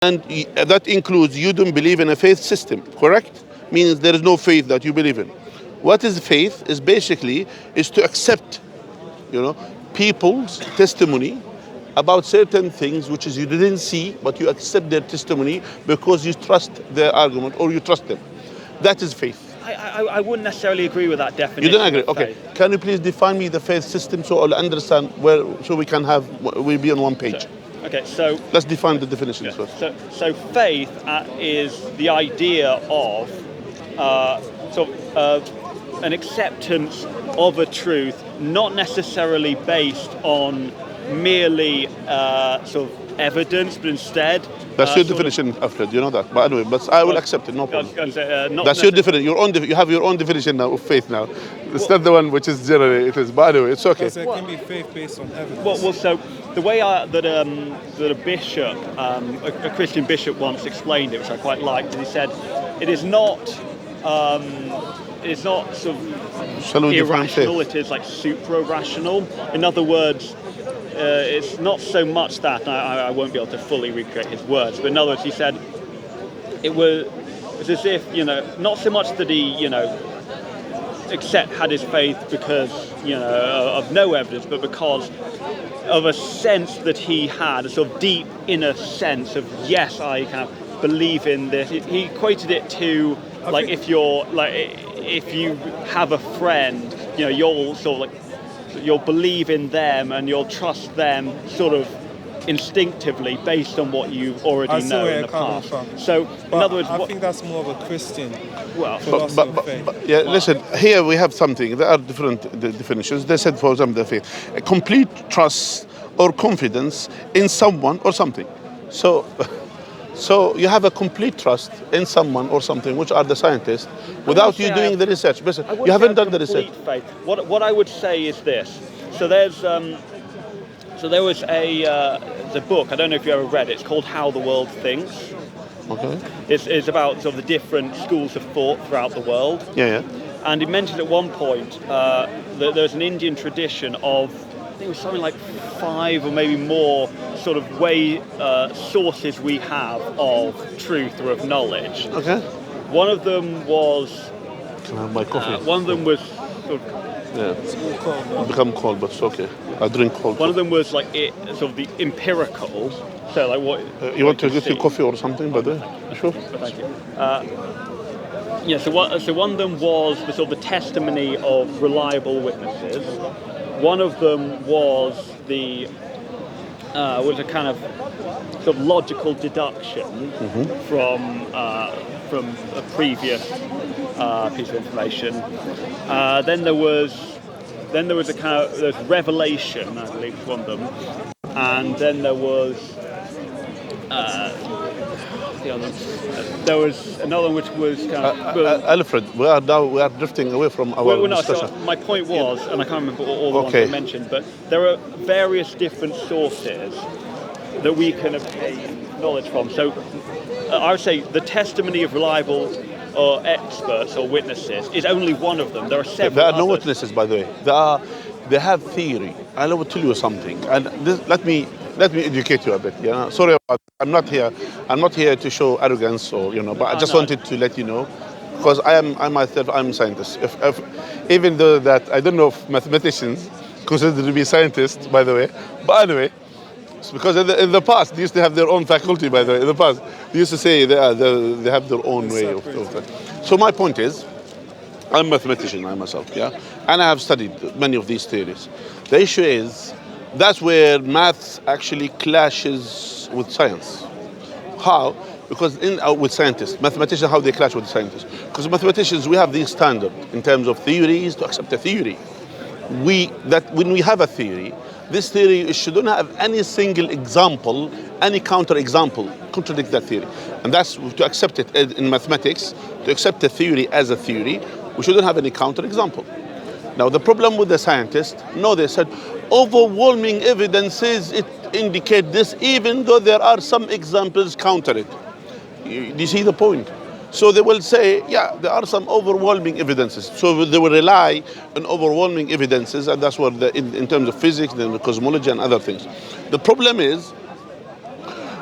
And that includes you don't believe in a faith system, correct? Means there is no faith that you believe in. What is faith? Is basically is to accept, you know, people's testimony about certain things which is you didn't see, but you accept their testimony because you trust their argument or you trust them. That is faith. I wouldn't necessarily agree with that definition. You don't agree? Okay. Can you please define me the faith system so I'll understand where, so we can have, we'll be on one page. Okay, so let's define the definitions first. So faith is the idea of an acceptance of a truth, not necessarily based on merely sort of evidence, but instead. That's your definition, Alfred. You know that. But anyway, but I will accept it. No problem. That's your definition. You have your own definition now of faith now. It's not the one which is generally it is. But anyway, it's okay. Because there can be faith based on evidence. Well, so the way that a bishop, a Christian bishop, once explained it, which I quite liked, he said, it is not sort of irrational. It is like supra-rational. In other words. It's not so much that, I won't be able to fully recreate his words, but in other words, he said it was as if, not so much that he, had his faith because, of no evidence, but because of a sense that he had, a sort of deep inner sense of, yes, I kind of believe in this. He equated it to, like, if you have a friend, you'll sort of like, you'll believe in them and you'll trust them sort of instinctively based on what you already know in the past. So, in other words, I think that's more of a Christian philosophy of faith. Yeah, listen, here we have something. There are different definitions. They said, for example, the faith, a complete trust or confidence in someone or something. So you have a complete trust in someone or something, which are the scientists, without you doing the research. You haven't done the research. Faith. What I would say is this. So there was the book. I don't know if you ever read it. It's called How the World Thinks. Okay. It's about sort of the different schools of thought throughout the world. Yeah. And he mentioned at one point that there's an Indian tradition of, I think it was something like 5 or maybe more sort of sources we have of truth or of knowledge. Okay. One of them was. Can I have my coffee? One of them was. Sort of, yeah. It's cold. Become cold, but it's okay. I drink cold. One of them was like sort of the empirical. So like what. You want to get your coffee or something, by the way? Sure. Thank you. So one of them was the sort of the testimony of reliable witnesses. One of them was was a kind of sort of logical deduction from a previous piece of information. Then there was a kind of there's revelation, I believe, was one of them, and then there was another one which was kind of. Alfred, we are drifting away from our discussion. So my point was, and I can't remember all the ones I mentioned, but there are various different sources that we can obtain knowledge from. So I would say the testimony of reliable or experts or witnesses is only one of them. There are several. There are no witnesses, by the way. They have theory. I will tell you something, and let me educate you a bit. Sorry, I'm not here to show arrogance or but I just wanted to let you know, because I'm a scientist. If even though that I don't know if mathematicians consider to be scientists, by the way, but anyway, it's because in the past they used to have their own faculty. By the way, in the past they used to say they have their own way of that. So my point is, I'm a mathematician, I myself, and I have studied many of these theories. The issue is that's where maths actually clashes with science. How? Because with scientists, mathematicians, how they clash with scientists. Because mathematicians, we have these standards in terms of theories to accept a theory. When we have a theory, this theory shouldn't have any single example, any counter-example contradict that theory. And that's to accept it in mathematics, to accept a theory as a theory, we shouldn't have any counter-example. Now, the problem with the scientists, they said, overwhelming evidences indicate this, even though there are some examples counter it. Do you see the point? So they will say, there are some overwhelming evidences. So they will rely on overwhelming evidences, and that's what in terms of physics, then the cosmology and other things. The problem is,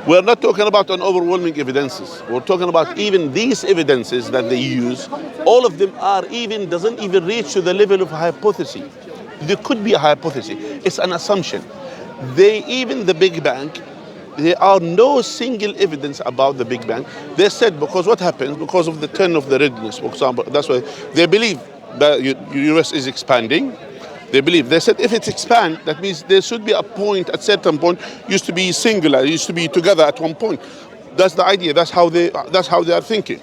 We're not talking about an overwhelming evidences. We're talking about even these evidences that they use. All of them doesn't even reach to the level of hypothesis. There could be a hypothesis. It's an assumption. Even the Big Bang, there are no single evidence about the Big Bang. They said because what happens because of the turn of the redness, for example. That's why they believe that universe is expanding. They said if it's expand, that means there should be a point at certain point used to be singular, used to be together at one point. That's the idea. That's how they are thinking.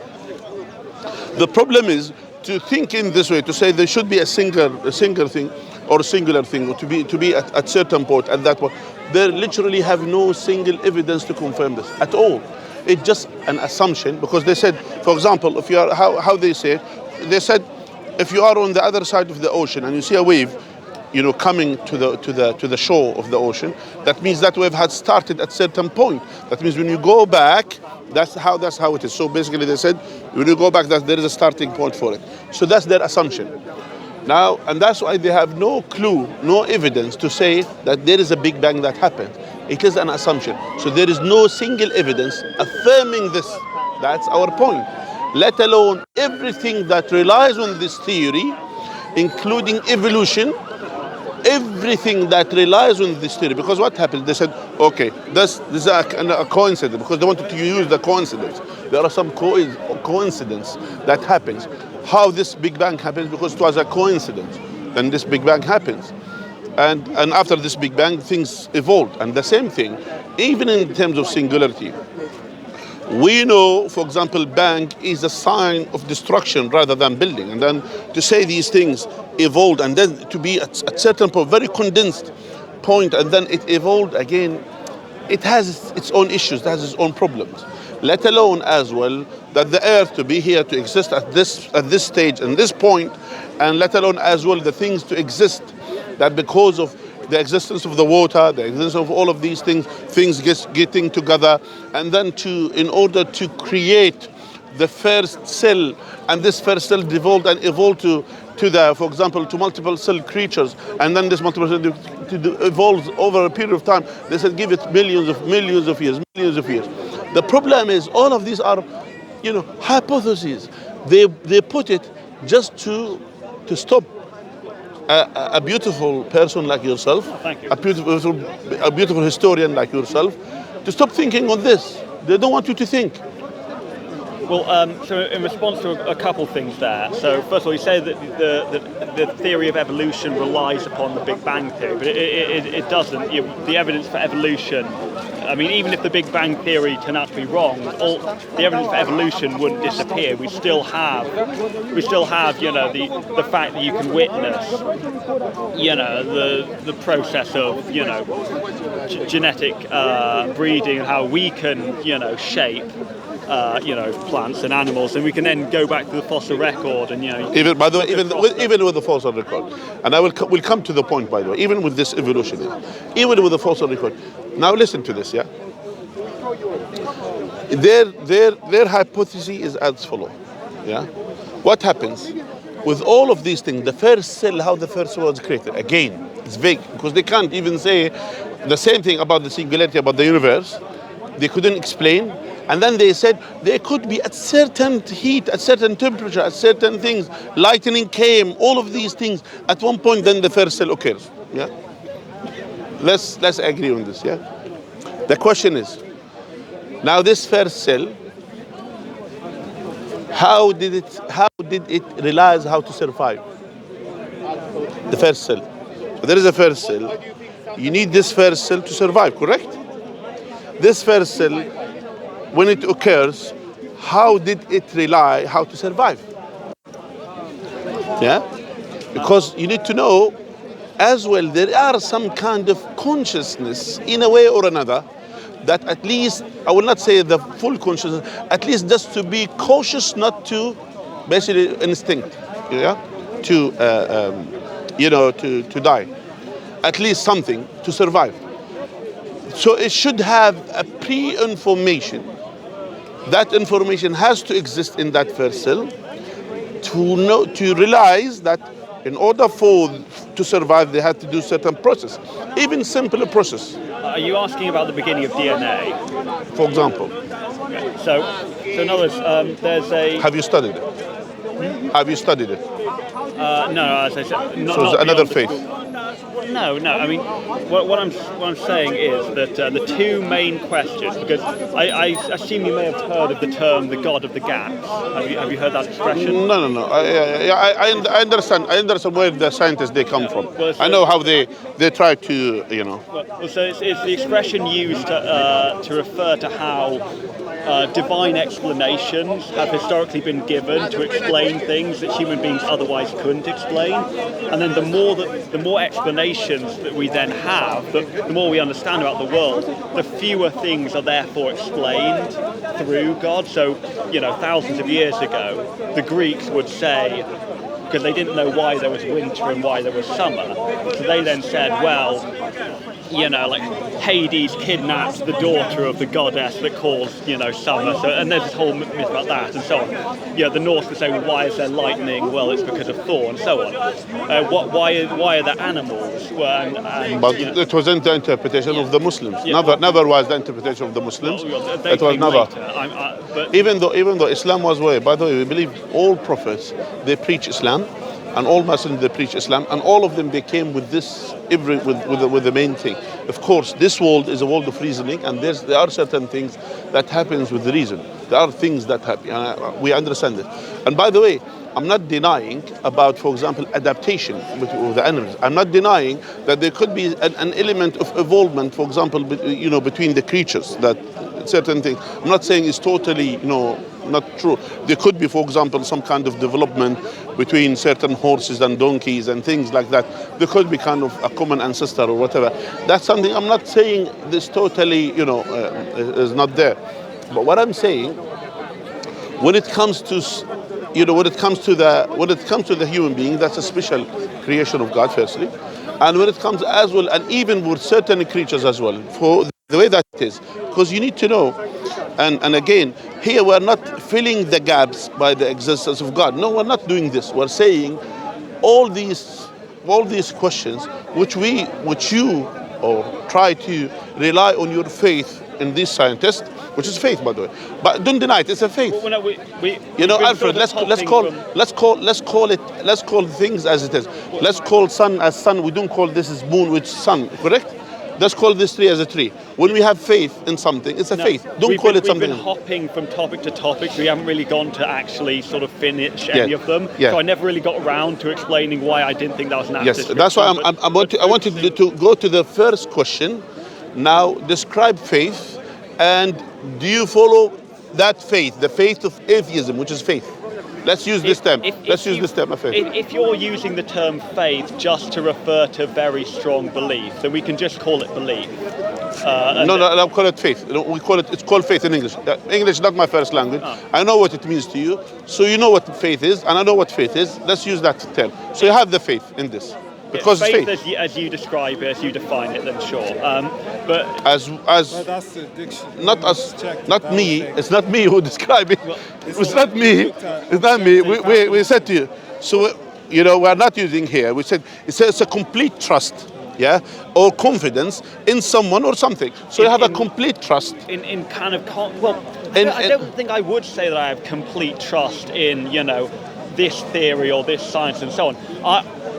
The problem is to think in this way, to say there should be a single thing or a singular thing, or to be at certain point at that point. They literally have no single evidence to confirm this at all. It's just an assumption because they said, for example, if you are how they say, they said if you are on the other side of the ocean and you see a wave, coming to the shore of the ocean, that means that wave had started at certain point. That means when you go back, that's how it is. So basically they said when you go back, that there is a starting point for it. So that's their assumption. Now, and that's why they have no clue, no evidence to say that there is a Big Bang that happened. It is an assumption. So there is no single evidence affirming this. That's our point. Let alone everything that relies on this theory, including evolution, everything that relies on this theory. Because what happened? They said, okay, this is a coincidence, because they wanted to use the coincidence. There are some coincidence that happens. How this Big Bang happens, because it was a coincidence. Then this Big Bang happens. And after this Big Bang, things evolved. And the same thing, even in terms of singularity. We know, for example, bang is a sign of destruction rather than building. And then to say these things evolved and then to be at certain point, very condensed point, and then it evolved again, it has its own issues, it has its own problems. Let alone as well that the earth to be here, to exist at this stage and this point, and let alone as well the things to exist, that because of the existence of the water, the existence of all of these things getting together, and then in order to create the first cell, and this first cell evolved to for example, to multiple cell creatures, and then this multiple cell evolves over a period of time. They said give it millions of years. The problem is all of these are, hypotheses. They put it just to stop a beautiful person like yourself, a beautiful historian like yourself, to stop thinking on this. They don't want you to think. Well, so in response to a couple things there. So first of all, you say that the theory of evolution relies upon the Big Bang theory, but it doesn't. The evidence for evolution, I mean, even if the Big Bang theory turned out to be wrong, the evidence for evolution wouldn't disappear. We still have, the fact that you can witness, the process of, genetic breeding and how we can, shape. Plants and animals, and we can then go back to the fossil record, and even by the way, even with the fossil record, and we'll come to the point, by the way, even with this evolution, even with the fossil record. Now listen to this, yeah. Their hypothesis is as follows, yeah. What happens with all of these things? The first cell, how the first cell was created? Again, it's vague because they can't even say the same thing about the singularity, about the universe. They couldn't explain. And then they said there could be at certain heat, at certain temperature, at certain things, lightning came, all of these things. At one point, then the first cell occurs. Yeah. Let's agree on this. Yeah. The question is, now this first cell, how did it realize how to survive? The first cell. So there is a first cell. You need this first cell to survive, correct? This first cell, when it occurs, how did it rely how to survive? Yeah? Because you need to know as well, there are some kind of consciousness in a way or another that at least, I will not say the full consciousness, at least just to be cautious not to basically instinct, yeah? To die. At least something to survive. So it should have a pre-information. That information has to exist in that first cell to realize that in order to survive, they had to do certain process, even simple process. Are you asking about the beginning of DNA? For example, So in other words, there's a... have you studied it? Have you studied it? No, as I said, not, So not it's another beyond the faith. school. No. I mean, what I'm saying is that the two main questions, because I assume you may have heard of the term "the God of the gaps." Have you heard that expression? No. I understand. I understand where the scientists they come from. Well, I know how they try to, Well, so it's the expression used to refer to how divine explanations have historically been given to explain things that human beings otherwise couldn't explain, and then the more explanations that we then have, the more we understand about the world, the fewer things are therefore explained through God. So, thousands of years ago, the Greeks would say, because they didn't know why there was winter and why there was summer, so they then said, well, like Hades kidnapped the daughter of the goddess that caused, summer. So, and there's this whole myth about that, and so on. The Norse would say, well, why is there lightning? Well, it's because of Thor, and so on. Why are there animals? But it wasn't the interpretation of the Muslims. Never was the interpretation of the Muslims. It was never. Even though Islam was way. By the way, we believe all prophets they preach Islam. And all messengers they preach Islam, and all of them they came with this with the main thing. Of course, this world is a world of reasoning, and there are certain things that happens with the reason. There are things that happen. We understand it. And by the way, I'm not denying about, for example, adaptation with the animals. I'm not denying that there could be an element of evolvement, for example, between the creatures. That certain things. I'm not saying it's totally, not true. There could be, for example, some kind of development between certain horses and donkeys and things like that. There could be kind of a common ancestor or whatever. That's something I'm not saying this totally, is not there. But what I'm saying, when it comes to, when it comes to the human being, that's a special creation of God, firstly. And when it comes as well, and even with certain creatures as well, for the way that it is, because you need to know, and again, here we're not filling the gaps by the existence of God. No, we're not doing this. We're saying all these questions, which you or try to rely on your faith in these scientists, which is faith, by the way. But don't deny it. It's a faith. Well, no, Alfred. Let's call things as it is. Let's call sun as sun. We don't call this as moon, which is sun. Correct? Let's call this tree as a tree. When we have faith in something, it's a faith. Don't call it something. We've been hopping from topic to topic. We haven't really gone to actually sort of finish any of them. Yeah. So I never really got around to explaining why I didn't think that was an apt description. That's why I wanted to go to the first question. Now, describe faith, and do you follow that faith, the faith of atheism, which is faith? Let's use this term. Let's use this term of faith. If you're using the term faith just to refer to very strong belief, then we can just call it belief. No, call it faith. It's called faith in English. English is not my first language. I know what it means to you, so you know what faith is, and I know what faith is. Let's use that term. So you have the faith in this. Because faith, it's faith. as you describe it, as you define it, then sure. But as that's the dictionary. not me. It's not me who describe it. It's not me. It's not me. We said to you. So we're not using here. We said it's a complete trust, or confidence in someone or something. So you have a complete trust in kind of I don't think I would say that I have complete trust in this theory or this science and so on.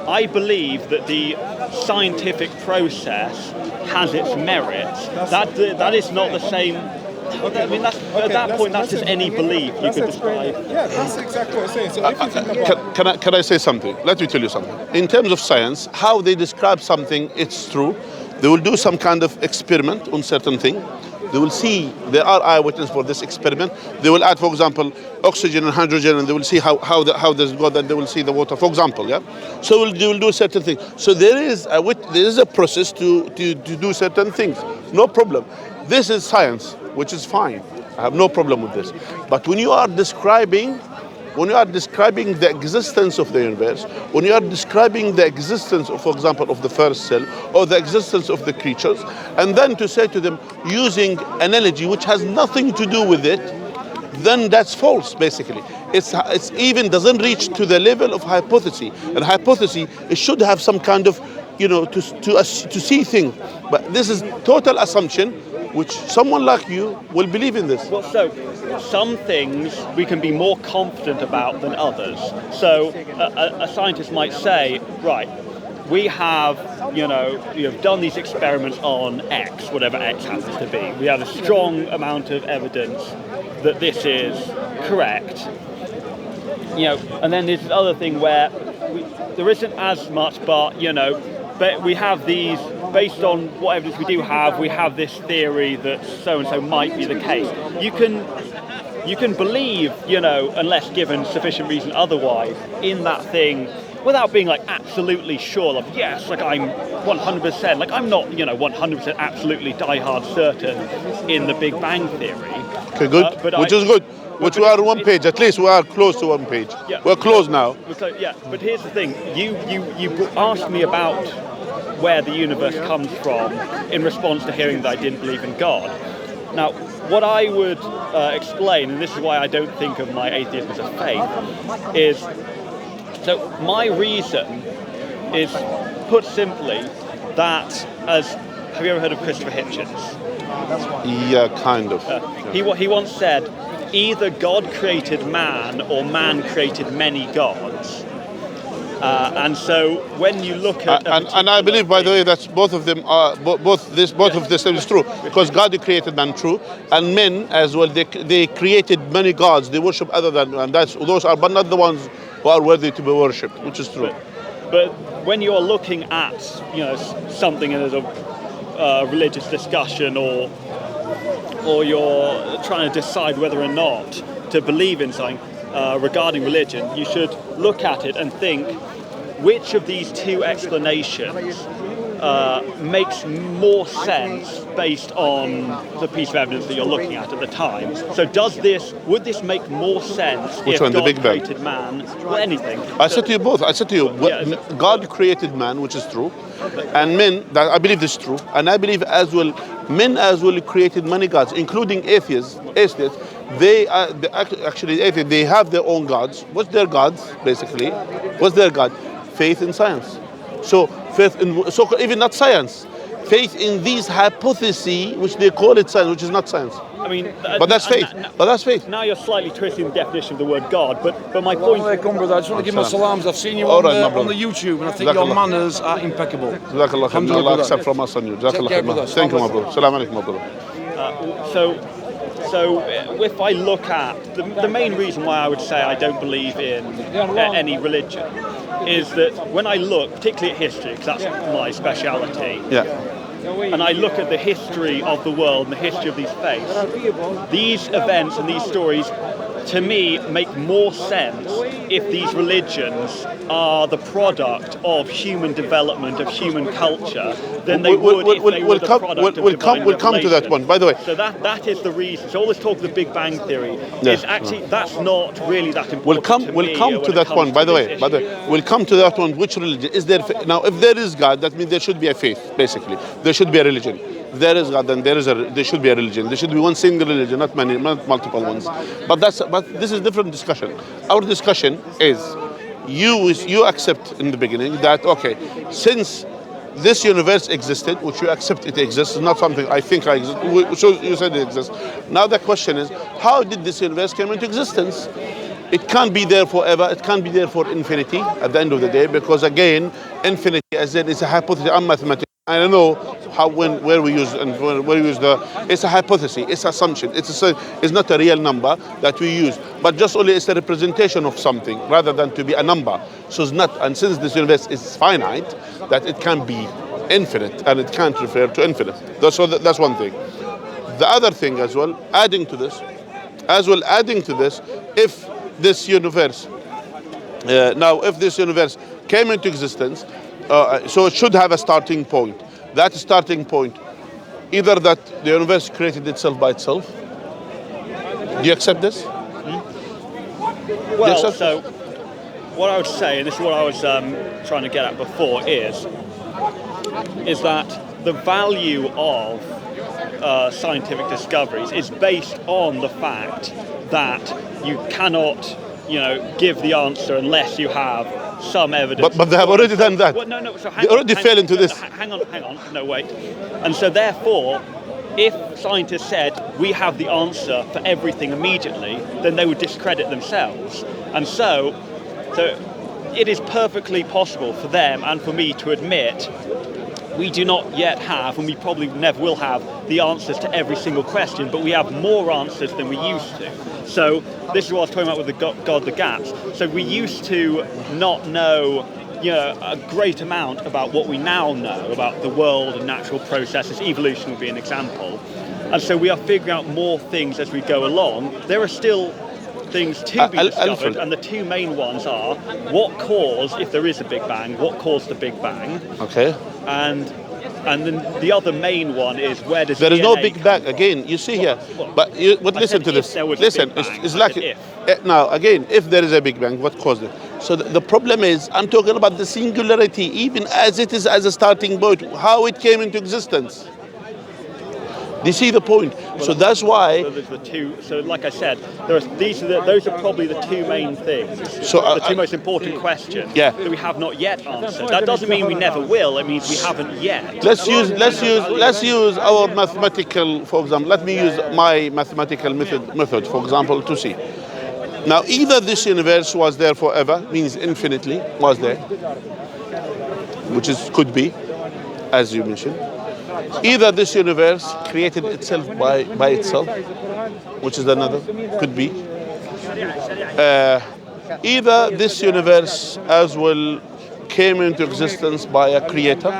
I believe that the scientific process has its merits. That is not the same. I mean, at that point, that's just any belief you could describe. Yeah, that's exactly what I'm saying. So if you think about... Can I say something? Let me tell you something. In terms of science, how they describe something, it's true. They will do some kind of experiment on certain thing. They will see, there are eyewitnesses for this experiment. They will add, for example, oxygen and hydrogen, and they will see how this goes, and they will see the water, for example, So they will do certain things. So there is a process to do certain things. No problem. This is science, which is fine. I have no problem with this. But when you are describing the existence of the universe, when you are describing the existence of, for example, of the first cell, or the existence of the creatures, and then to say to them, using analogy which has nothing to do with it, then that's false, basically. It's even doesn't reach to the level of hypothesis. And hypothesis, it should have some kind of, to see things. But this is total assumption, which someone like you will believe in this. Well, so some things we can be more confident about than others. So a scientist might say, right, we have, done these experiments on X, whatever X happens to be. We have a strong amount of evidence that this is correct. And then there's this other thing where there isn't as much, but we have these, based on what evidence we do have, we have this theory that so-and-so might be the case. You can believe, unless given sufficient reason otherwise, in that thing without being like absolutely sure, like yes, like I'm 100%, like I'm not, 100% absolutely die-hard certain in the Big Bang Theory. Okay, good, which is good. Which we are on one page, at least we are close to one page. Yeah, we're close now. So, but here's the thing, you asked me about where the universe comes from in response to hearing that I didn't believe in God. Now, what I would explain, and this is why I don't think of my atheism as a faith, is, so my reason is, put simply, that have you ever heard of Christopher Hitchens? Yeah, kind of. He once said, either God created man or man created many gods. And so when you look at and I believe, by the way, that both of them are both of this is true, because God created man, true, and men as well. They created many gods. They worship other than, and those are, but not the ones who are worthy to be worshipped, which is true. But when you're looking at something as a religious discussion, or you're trying to decide whether or not to believe in something regarding religion, you should look at it and think, which of these two explanations makes more sense based on the piece of evidence that you're looking at the time. So would this make more sense if God created man, or anything? I said to you both. I said to you, God created man, which is true, and men, that I believe this is true, and I believe as well, men as well created many gods, including atheists. They are actually atheists. They have their own gods. What's their gods, basically? What's their God? Faith in science. So even not science, faith in these hypotheses, which they call it science, which is not science. I mean, but that's faith. But that's faith. Now you're slightly twisting the definition of the word God. But my point. I just want to give my salams. I've seen you on the YouTube, and I think your manners are impeccable. Allah accept from us and you. Thank you, my brother. Assalamu alaikum, my brother. So if I look at the main reason why I would say I don't believe in any religion is that when I look, particularly at history, because that's my speciality, and I look at the history of the world and the history of these faiths, these events and these stories, to me, make more sense if these religions are the product of human development, of human culture, than they would if they were the product of divine We'll come to that one, by the way. So that is the reason. So all this talk of the Big Bang Theory is actually, that's not really that important We'll come to that one, by the way. We'll come to that one. Which religion? Is there, now, if there is God, that means there should be a faith, basically. There should be a religion. If there is God, then there should be a religion. There should be one single religion, not multiple ones. But this is a different discussion. Our discussion is, you accept in the beginning that, okay, since this universe existed, which you accept it exists, not something I think I exist, so you said it exists. Now the question is, how did this universe come into existence? It can't be there forever, it can't be there for infinity at the end of the day, because again, infinity as it is a hypothesis, I'm mathematics. I don't know where we use it's a hypothesis, it's assumption, it's not a real number that we use, but just only it's a representation of something rather than to be a number. So it's not, and since this universe is finite, that it can be infinite and it can't refer to infinite. So that's one thing. The other thing as well, adding to this, if this universe, if this universe came into existence, so it should have a starting point. That starting point, either that the universe created itself by itself. Do you accept this? Well, so what I would say, and this is what I was trying to get at before, is that the value of scientific discoveries is based on the fact that you cannot, give the answer unless you have some evidence. But they have already done that. Well, no. So they already fell into this. Hang on. No, wait. And so therefore, if scientists said we have the answer for everything immediately, then they would discredit themselves. And so it is perfectly possible for them and for me to admit we do not yet have, and we probably never will have, the answers to every single question, but we have more answers than we used to. So this is what I was talking about with the God, the gaps. So we used to not know a great amount about what we now know about the world and natural processes. Evolution would be an example. And so we are figuring out more things as we go along. There are still things to be discovered, and the two main ones are what caused, if there is a Big Bang, what caused the Big Bang? Okay. And then the other main one is where does there is DNA no Big Bang again. You see here, but listen to this. Listen, it's like now again. If there is a Big Bang, what caused it? So the problem is, I'm talking about the singularity, even as it is as a starting point, how it came into existence. Do you see the point? So that's why. So there's the two. So like I said, those are probably the two main things. So the two most important questions that we have not yet answered. That doesn't mean we never will. It means we haven't yet. Let's use our mathematical, for example. Let me use my mathematical method, for example, to see. Now, either this universe was there forever, means infinitely was there, which could be, as you mentioned. Either this universe created itself by itself, which is another, could be. Either this universe as well came into existence by a creator,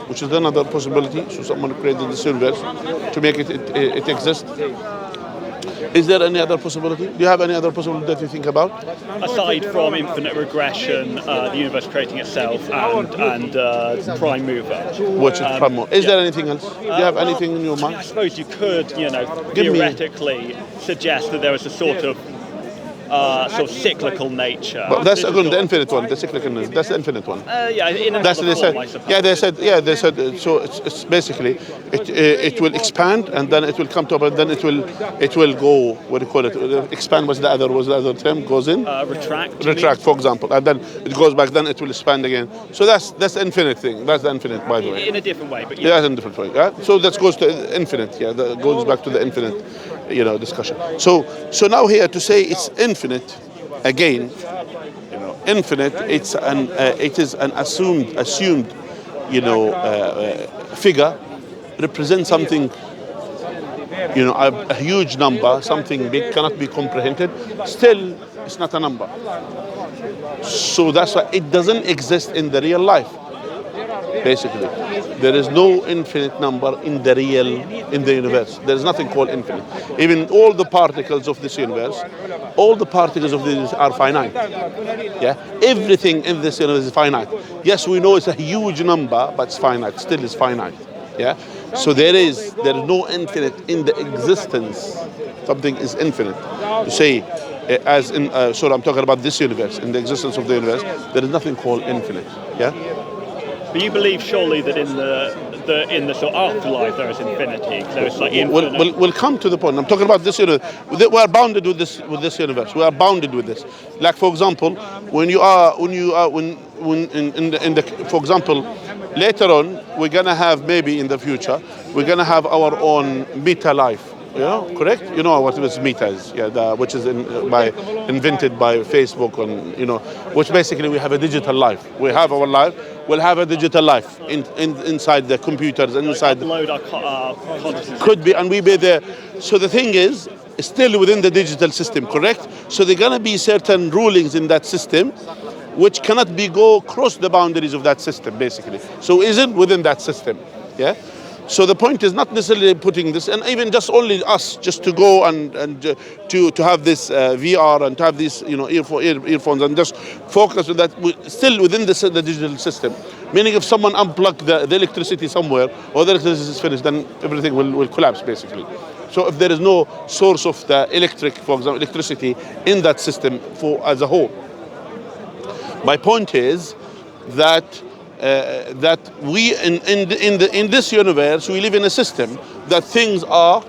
which is another possibility. So someone created this universe to make it exist. Is there any other possibility? Do you have any other possibility that you think about? Aside from infinite regression, the universe creating itself, and prime mover. Which is prime mover. Is there anything else? Do you have anything in your mind? I suppose you could, theoretically suggest that there was a sort of cyclical nature. But that's again the infinite one, the cyclical. That's the infinite one. In another that's what they said. form, I suppose. They said. So it's basically it will expand and then it will come to, but then it will go. What do you call it? Expand was the other term. Goes in. Retract, for example, and then it goes back. Then it will expand again. So that's the infinite thing. That's the infinite, by the way. In a different way, but in a different way. Yeah. So that goes to infinite. Yeah. That goes back to the infinite. Discussion. So now here to say it's infinite, again, infinite. It is an assumed, figure, represents something, a huge number, something big, cannot be comprehended. Still, it's not a number. So that's why it doesn't exist in the real life. Basically, there is no infinite number in the universe. There is nothing called infinite. Even all the particles of this universe, are finite. Yeah, everything in this universe is finite. Yes, we know it's a huge number, but it's finite. Still, is finite. Yeah. So there is no infinite in the existence. Something is infinite. You say, as in, so I'm talking about this universe. In the existence of the universe, there is nothing called infinite. Yeah. But you believe surely that in the sort of afterlife there is infinity. So it's like infinite. We'll come to the point. I'm talking about this universe. We are bounded with this universe. We are bounded with this. Like for example, for example, later on we're gonna have, maybe in the future we're gonna have our own meta life. Correct? You know what this meta is, which is invented by Facebook, and which basically we have a digital life. We have our life. We'll have a digital life inside the computers and inside. Upload our consciousness. Could be, and we be there. So the thing is, still within the digital system, correct? So there are gonna be certain rulings in that system, which cannot go cross the boundaries of that system, basically. So isn't within that system, yeah. So the point is not necessarily putting this, and even just only us, just to go and to have this VR and to have these earphones and just focus on that, still within the digital system. Meaning, if someone unplugs the electricity somewhere, or the electricity is finished, then everything will collapse basically. So if there is no source of the electricity in that system as a whole, my point is that we in this universe we live in a system that things are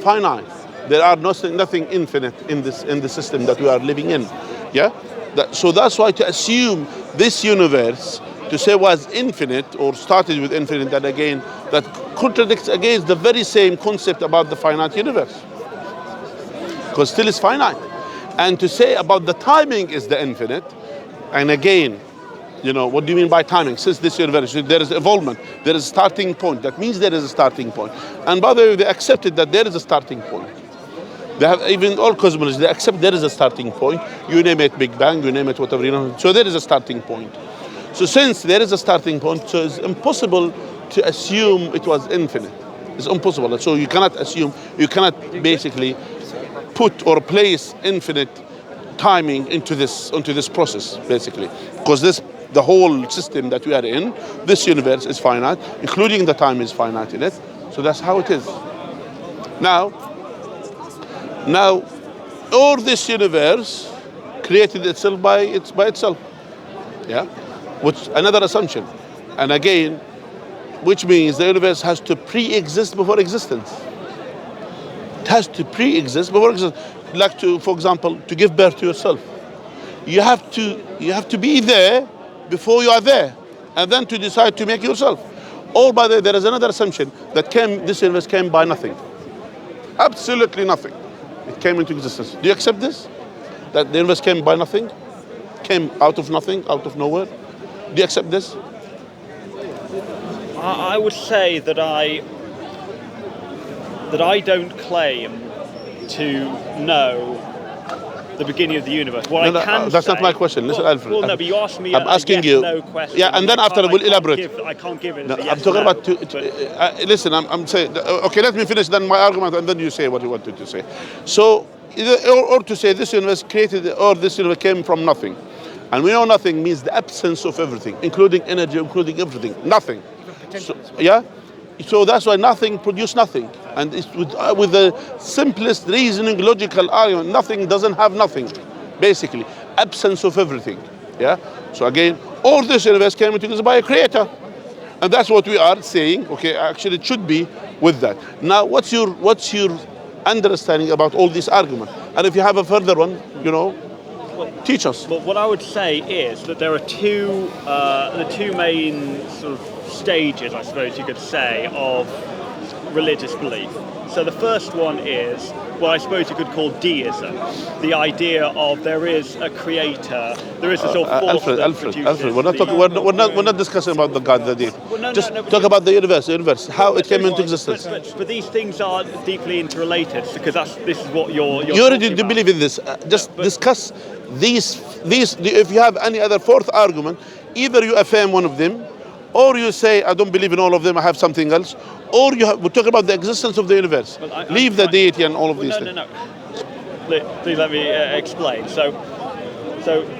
finite. There are nothing infinite in the system that we are living in. Yeah. So that's why to assume this universe, to say was infinite or started with infinite, that again, that contradicts against the very same concept about the finite universe. Because still is finite. And to say about the timing is the infinite, and again, you know, what do you mean by timing? Since this universe, there is evolvement, there is a starting point. That means there is a starting point. And by the way, they accepted that there is a starting point. They have, even all cosmologists, they accept there is a starting point. You name it Big Bang, you name it whatever, you know. So there is a starting point. So since there is a starting point, so it's impossible to assume it was infinite. It's impossible. So you cannot assume, you cannot basically put or place infinite timing into this process, basically. Because the whole system that we are in, this universe is finite, including the time is finite in it. So that's how it is. Now, all this universe created itself by itself. Yeah? Which another assumption. And again, which means the universe has to pre-exist before existence. It has to pre-exist before existence. Like for example, to give birth to yourself. You have to be there before you are there, and then to decide to make yourself. All by the way, there is another assumption that this universe came by nothing. Absolutely nothing. It came into existence. Do you accept this? That the universe came by nothing? Came out of nothing, out of nowhere? Do you accept this? I would say that I don't claim to know the beginning of the universe. That's not my question. Listen, Alfred. Well, no, but you asked me I'm asking you. No question. Yeah, and then after we'll elaborate. I can't give it. No, I'm talking about. Listen, I'm saying. Okay, let me finish then my argument, and then you say what you wanted to say. So, or to say this universe created, or this universe came from nothing, and we know nothing means the absence of everything, including energy, including everything. Nothing. So, yeah. So that's why nothing produced nothing. And it's with the simplest reasoning, logical argument, nothing doesn't have nothing. Basically, absence of everything. Yeah. So again, all this universe came into existence by a creator. And that's what we are saying. Okay, actually it should be with that. Now, what's your understanding about all these arguments? And if you have a further one, teach us. Well, what I would say is that there are the two main sort of stages, I suppose you could say, of religious belief. So the first one is what I suppose you could call deism, the idea of there is a creator, there is a sort of force that produces. Alfred, we're not discussing about the God, the deity. Just talk about the universe, how it came into existence. But these things are deeply interrelated, because this is what you're you already do believe in this. Discuss these. If you have any other fourth argument, either you affirm one of them, or you say, I don't believe in all of them, I have something else, or we talk about the existence of the universe. Leave the deity and all of these things. No. Please let me explain. So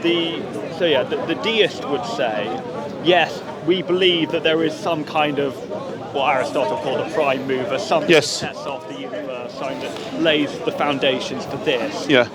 the deist would say, yes, we believe that there is some kind of what Aristotle called a prime mover, something that sets off the universe, something that lays the foundations for this. Yeah.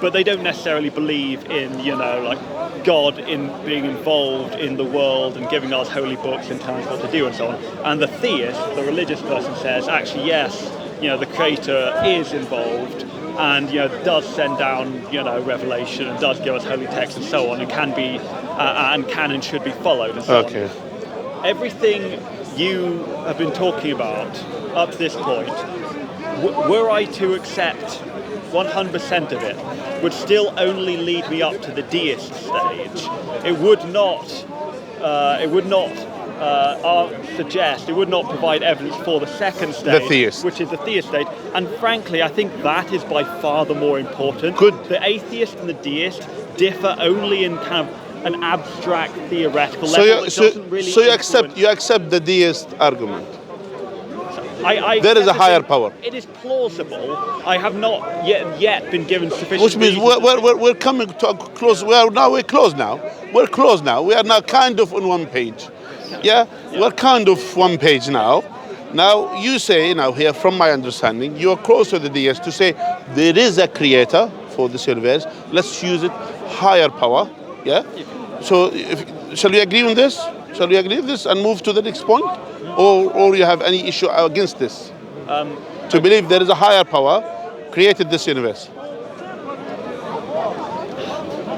But they don't necessarily believe in, like God in being involved in the world and giving us holy books and telling us what to do and so on. And the theist, the religious person, says, actually, yes, the Creator is involved and, does send down, revelation and does give us holy texts and so on, and can be, and should be followed and so on. Everything you have been talking about up to this point, were I to accept 100% of it, would still only lead me up to the deist stage. It would not suggest, it would not provide evidence for the second stage, the theist, which is the theist stage. And frankly, I think that is by far the more important. Good. The atheist and the deist differ only in kind of an abstract theoretical level. So you accept the deist argument. There is a higher power. It is plausible. I have not yet been given sufficient. Which means we're coming to a close. We're close now. We're close now. We are now kind of on one page. Yeah? We're kind of one page now. Now you say, here from my understanding, you are close to the deist to say there is a creator for this universe. Let's use it. Higher power. Yeah. So shall we agree on this? Shall we agree on this and move to the next point? Or you have any issue against this? To believe there is a higher power created this universe.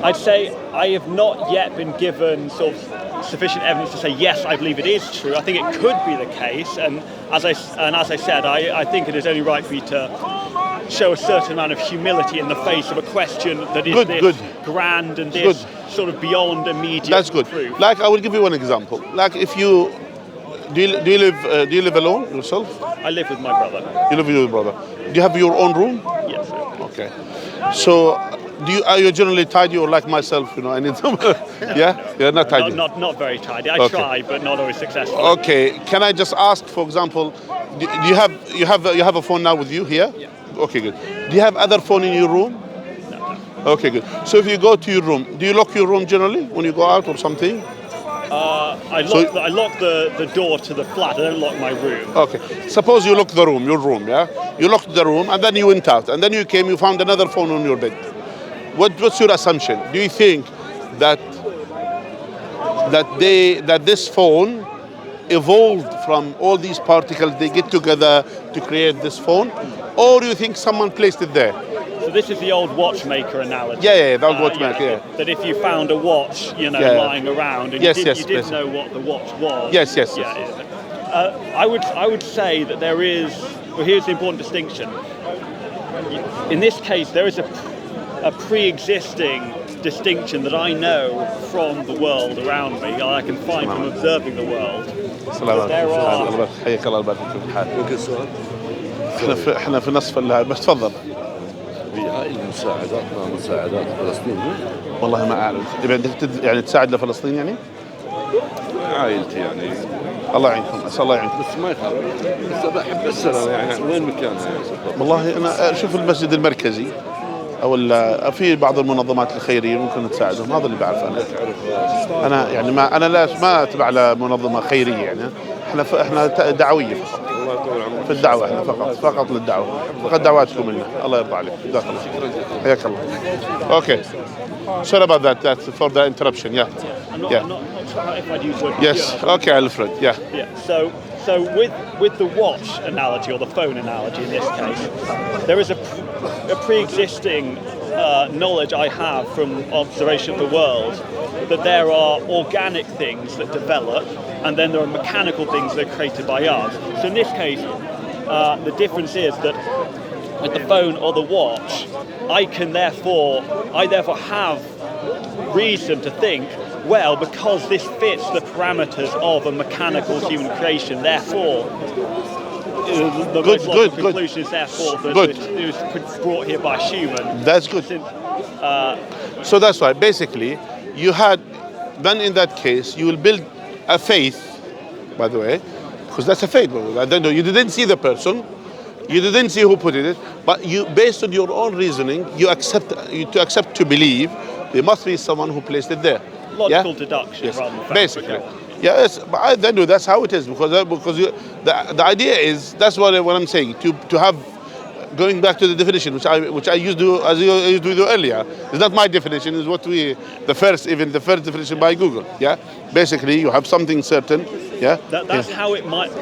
I'd say I have not yet been given sort of sufficient evidence to say yes, I believe it is true. I think it could be the case, and as I said, I think it is only right for you to show a certain amount of humility in the face of a question that is grand and this sort of beyond immediate That's good. proof. Like I will give you one example. Like if you do you live alone yourself? I live with my brother. You live with your brother. Do you have your own room? Yes. Sir. Okay. So are you generally tidy or like myself? You know, I need some. Yeah, you're not tidy. Not very tidy. I try, but not always successful. Okay. Can I just ask, for example, do you have a phone now with you here? Yeah. Okay, good. Do you have other phone in your room? No. Okay, good. So if you go to your room, do you lock your room generally when you go out or something? I lock the door to the flat. I don't lock my room. Okay. Suppose you lock the room, your room, yeah? You locked the room and then you went out and then you came, you found another phone on your bed. What's your assumption? Do you think that this phone evolved from all these particles, they get together to create this phone? Or do you think someone placed it there? So this is the old watchmaker analogy. Yeah, the old watchmaker, yeah. That if you found a watch, lying around, and you didn't know what the watch was. Yes. I would say that there is. Well, here's the important distinction. In this case, there is a pre-existing distinction that I know from the world around me. I can find from observing the world. There are. حياك الله يبارك فيك. احنا في نصف بس تفضل. هاي المساعدات مع مساعدات فلسطين والله ما اعرف يعني تساعد لفلسطين يعني عائلتي يعني الله يعينكم اسال الله يعينكم بس ما يخالف بس بحب اسال يعني وين مكانها يعني والله انا اشوف المسجد المركزي او في بعض المنظمات الخيريه ممكن تساعدهم هذا اللي بعرفه انا يعني ما اتبع لمنظمه خيريه يعني احنا دعويه فقط في الدعوه احنا فقط للدعوه فقط دعواتكم لنا الله يرضى عليك جزاك الله حياك الله اوكي sorry about that for the interruption I'm not sure if I'd use the word yes okay Alfred yeah so with the watch analogy or the phone analogy in this case there is a pre-existing knowledge I have from observation of the world that there are organic things that develop and then there are mechanical things that are created by us. So in this case, the difference is that with the phone or the watch, I therefore have reason to think, well, because this fits the parameters of a mechanical human creation, therefore the most logical conclusion is therefore that it was brought here by a human. That's good. So that's why basically you had then in that case you will build a faith, by the way, because that's a faith. You didn't see the person, you didn't see who put it, but you, based on your own reasoning, you accept to believe there must be someone who placed it there. Logical deduction, rather than basically. Yes, but then that's how it is because the idea is that's what I'm saying to have. Going back to the definition, which I used to do earlier, it's not my definition. It's what the first definition by Google. Yeah, basically you have something certain. Yeah, that's how it might.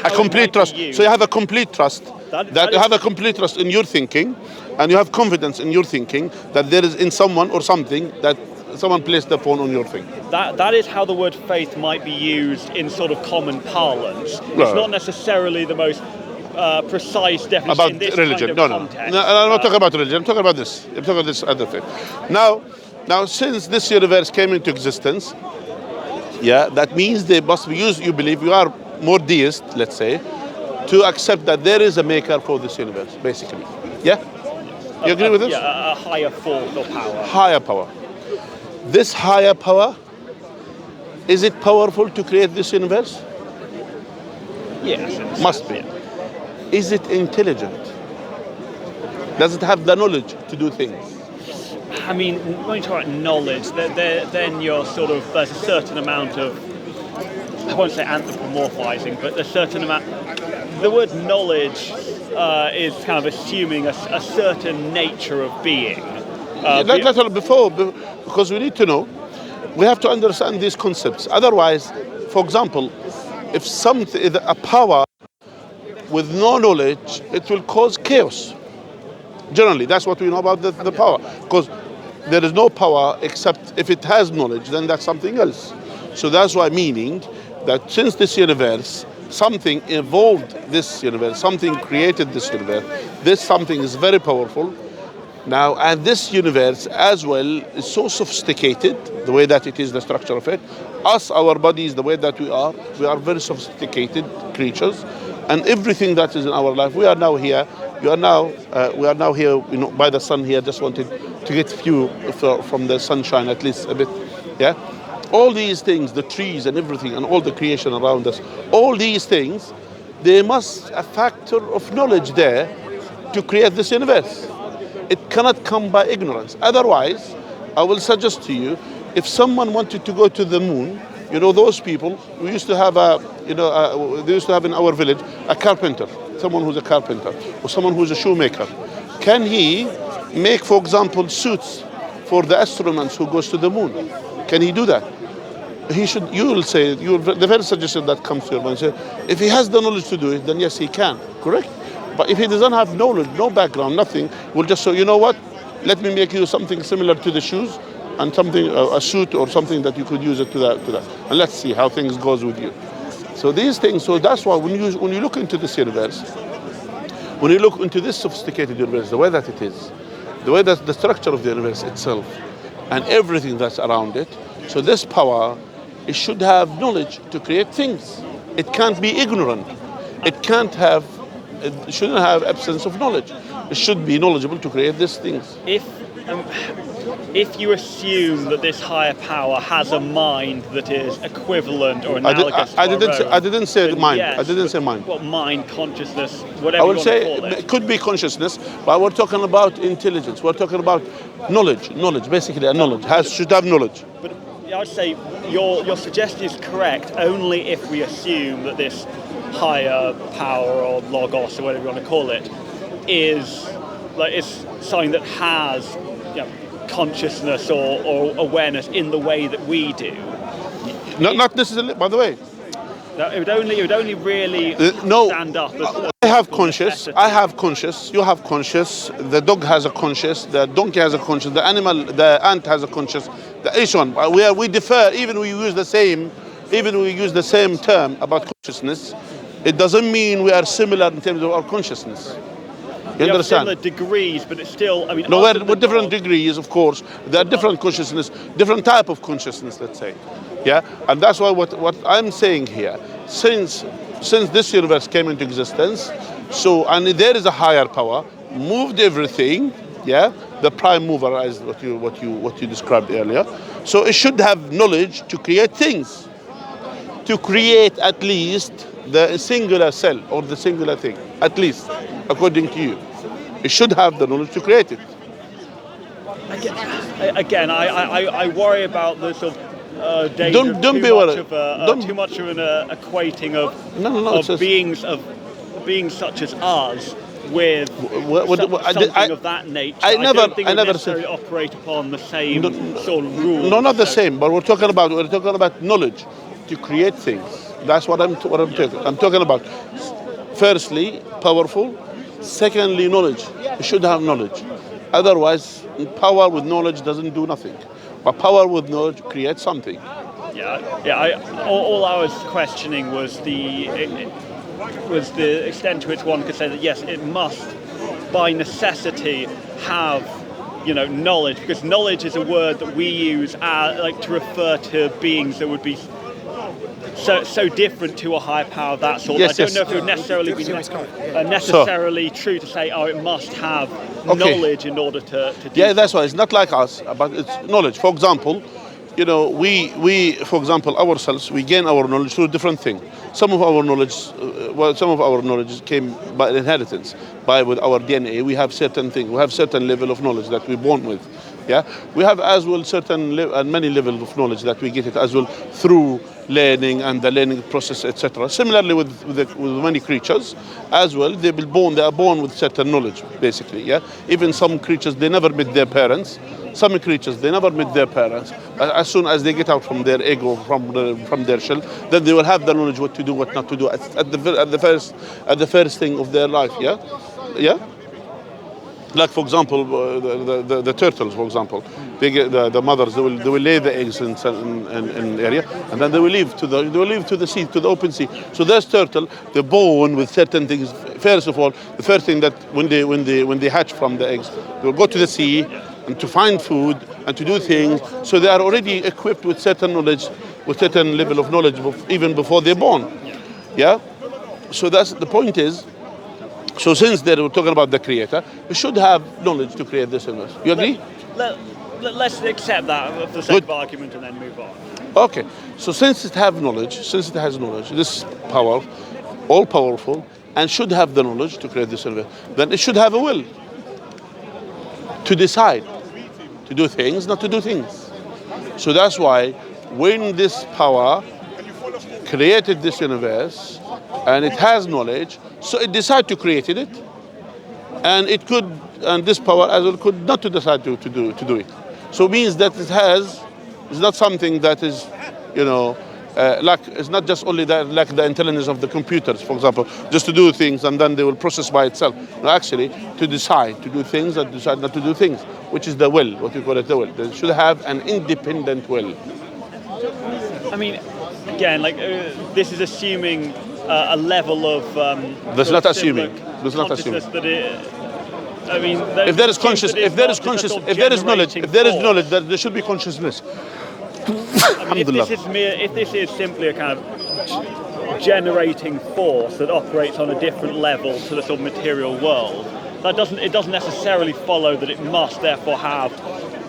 A complete trust. So you have a complete trust. You have a complete trust in your thinking, and you have confidence in your thinking that there is in someone or something that someone placed the phone on your thing. That is how the word faith might be used in sort of common parlance. It's not necessarily the most precise definition about in this religion. Kind of context. No, I'm not talking about religion. I'm talking about this. I'm talking about this other thing. Now, since this universe came into existence, that means they must be used. You believe you are more deist, let's say, to accept that there is a maker for this universe, basically. Yeah, you agree with this? Yeah, a higher force or power. Higher power. This higher power, is it powerful to create this universe? Yes. Must be. Is it intelligent? Does it have the knowledge to do things? I mean, when you talk about knowledge, then you're there's a certain amount of, I won't say anthropomorphizing, but a certain amount. The word knowledge is kind of assuming a certain nature of being. Because we need to know, we have to understand these concepts. Otherwise, for example, if a power with no knowledge, it will cause chaos. Generally, that's what we know about the power. Because there is no power except if it has knowledge, then that's something else. So that's why meaning that since this universe, something evolved this universe, something created this universe, this something is very powerful. Now, and this universe as well is so sophisticated, the way that it is, the structure of it. Us, our bodies, the way that we are very sophisticated creatures, and everything that is in our life. We are now here. We are now here, you know, by the sun here. Just wanted to get few from the sunshine, at least a bit. Yeah, all these things, the trees and everything, and all the creation around us. All these things, there must a factor of knowledge there to create this universe. It cannot come by ignorance. Otherwise, I will suggest to you, if someone wanted to go to the moon, you know, those people, we used to have they used to have in our village a carpenter, someone who's a carpenter, or someone who's a shoemaker. Can he make, for example, suits for the astronauts who goes to the moon? Can he do that? He should. You will say, the very suggestion that comes to your mind, say, if he has the knowledge to do it, then yes, he can. Correct? But if he doesn't have knowledge, no background, nothing, we'll just say, you know what? Let me make you something similar to the shoes, and something, a suit or something that you could use it to that. And let's see how things goes with you. So these things. So that's why when you look into this universe, when you look into this sophisticated universe, the way that it is, the way that the structure of the universe itself, and everything that's around it. So this power, it should have knowledge to create things. It can't be ignorant. It can't have. It shouldn't have absence of knowledge. It should be knowledgeable to create these things. If you assume that this higher power has a mind that is equivalent or analogous to I didn't say mind. Yes, I didn't say mind. What mind, consciousness, whatever I will you want say to call it. it could be consciousness, but we're talking about intelligence. We're talking about knowledge. Knowledge, basically, knowledge should have knowledge. But I would say your suggestion is correct only if we assume that this higher power or logos or whatever you want to call it is something that has, you know, consciousness or awareness in the way that we do. Not necessarily, by the way. It would only really no, stand up. I have conscious. I have conscious. You have conscious. The dog has a conscious. The donkey has a conscious. The animal, the ant has a conscious. Each one. We differ. Even we use the same term about consciousness. It doesn't mean we are similar in terms of our consciousness. You understand? Similar degrees, but it's still. I mean, no, with different degrees, of course. There are different consciousness, different type of consciousness. Let's say, yeah. And that's why what I'm saying here, since this universe came into existence, and there is a higher power, moved everything. Yeah, the prime mover, as what you described earlier. So it should have knowledge to create things, to create at least the singular cell or the singular thing, at least, according to you. It should have the knowledge to create it. Again, I worry about the sort of danger don't too be worried. Too much of an equating of beings such as us with something of that nature. I don't think we necessarily operate upon the same sort of rules. No, not the same. But we're talking about knowledge to create things. That's what I'm talking. I'm talking about. Firstly, powerful. Secondly, knowledge. You should have knowledge. Otherwise, power with knowledge doesn't do nothing. But power with knowledge creates something. Yeah. All I was questioning was the extent to which one could say that yes, it must, by necessity, have, you know, knowledge, because knowledge is a word that we use to refer to beings that would be so different to a higher power of that sort. Yes, I don't know if it would necessarily be necessarily true to say, it must have knowledge in order to do Yeah, that's why it's not like us, but it's knowledge. For example, you know, we for example, ourselves, we gain our knowledge through different things. Some of our knowledge came by inheritance, with our DNA. We have certain things. We have certain level of knowledge that we're born with. Yeah, we have as well certain and many levels of knowledge that we get it as well through learning and the learning process, etc. Similarly with many creatures as well, they are born with certain knowledge, basically. Yeah, even some creatures, they never met their parents. Some creatures, they never meet their parents. As soon as they get out from their ego, from their shell, then they will have the knowledge what to do, what not to do at the first thing of their life. Yeah. Like for example, the turtles, for example, they get the mothers. They will lay the eggs in area, and then they will leave to the sea, to the open sea. So this turtle, they're born with certain things. First of all, the first thing that when they hatch from the eggs, they'll go to the sea and to find food and to do things. So they are already equipped with certain knowledge, with certain level of knowledge, even before they're born. Yeah. So that's the point is. So since they were talking about the creator, we should have knowledge to create this universe. You agree? Let's accept that for the sake of argument and then move on. Okay. So since it has knowledge, this power, all powerful, and should have the knowledge to create this universe, then it should have a will to decide to do things, not to do things. So that's why when this power created this universe, and it has knowledge, so it decided to create it, and it could, and this power as well could not to decide to do it. So it means that it's not something that is, like it's not just only that, like the intelligence of the computers, for example, just to do things and then they will process by itself. No, actually, to decide to do things and decide not to do things, which is the will, what we call it, the will. They should have an independent will. I mean, again, like this is assuming a level of. That's not assuming. That's not assuming. I mean, if there is knowledge, there should be consciousness. I mean, if this is simply a kind of generating force that operates on a different level to the sort of material world, it doesn't necessarily follow that it must therefore have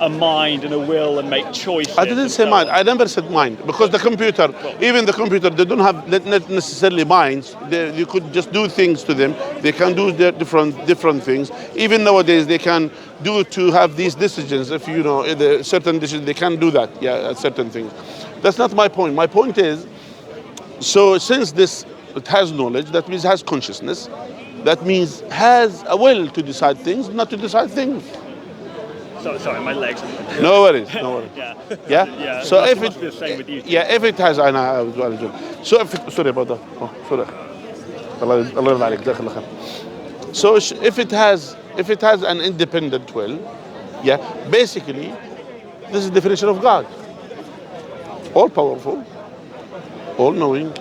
a mind and a will and make choices. I didn't say mind. I never said mind, because the computer, even the computer, they don't have not necessarily minds. You could just do things to them. They can do their different things. Even nowadays, they can to have these decisions. If certain decisions, they can do that. Yeah, certain things. That's not my point. My point is, so since it has knowledge, that means it has consciousness. That means has a will to decide things, not to decide things. Sorry, my legs. No worries. Yeah. Yeah. So if must be the same with you. Yeah, if it has, so sorry about that. Oh, sorry. Allah يبارك. So if it has an independent will, yeah, basically, this is the definition of God. All powerful, all knowing,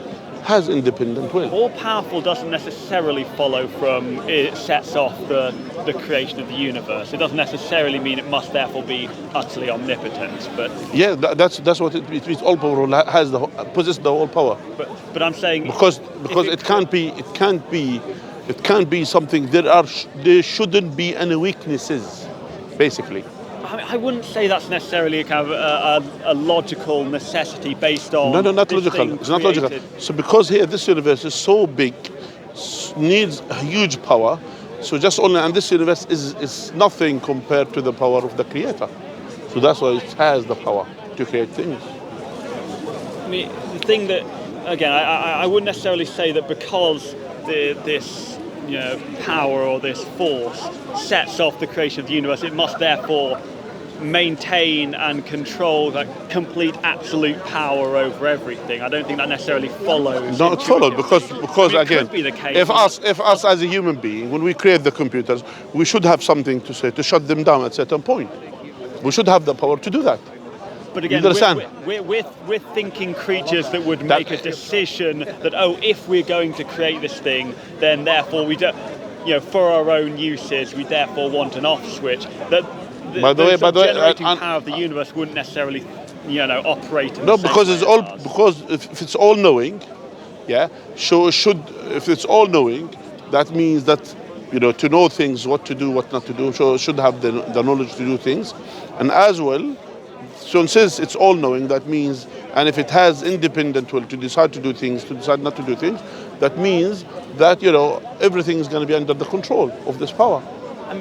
has independent will. All powerful doesn't necessarily follow from it sets off the creation of the universe. It doesn't necessarily mean it must therefore be utterly omnipotent. But yeah, that's what it means. All powerful possesses the whole power. But I'm saying because it can't be something. There shouldn't be any weaknesses, basically. I wouldn't say that's necessarily a kind of a logical necessity based on. No, not logical. It's not logical. So because here this universe is so big, needs a huge power. So just only, and this universe is nothing compared to the power of the Creator. So that's why it has the power to create things. I mean, the thing that, again, I wouldn't necessarily say that because this power or this force sets off the creation of the universe, it must therefore maintain and control that complete absolute power over everything. I don't think that necessarily follows. No, it follows because again, could be the case. if us as a human being, when we create the computers, we should have something to say to shut them down at a certain point. We should have the power to do that. But again, we're thinking creatures that would make a decision that, if we're going to create this thing, then therefore we don't, for our own uses, we therefore want an off switch. By the way, generating power of the universe wouldn't necessarily, operate. Because if it's all knowing, yeah. So if it's all knowing, that means that to know things, what to do, what not to do. So it should have the knowledge to do things, and as well. So since it's all knowing, that means, and if it has independent will to decide to do things, to decide not to do things, that means that everything is going to be under the control of this power. I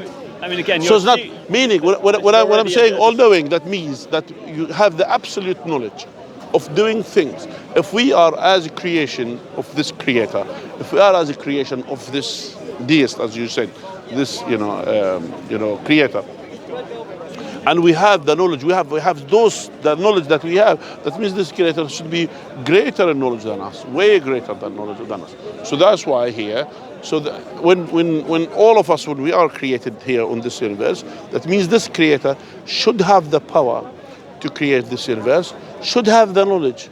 mean, again, so it's not meaning what I'm saying. All knowing, that means that you have the absolute knowledge of doing things. If we are as a creation of this Creator, if we are as a creation of this Deist, as you said, this Creator. and we have the knowledge, we have the knowledge that we have, that means this creator should be greater in knowledge than us, way greater than knowledge than us. So that's why here, so when all of us, when we are created here on this universe, that means this creator should have the power to create this universe, should have the knowledge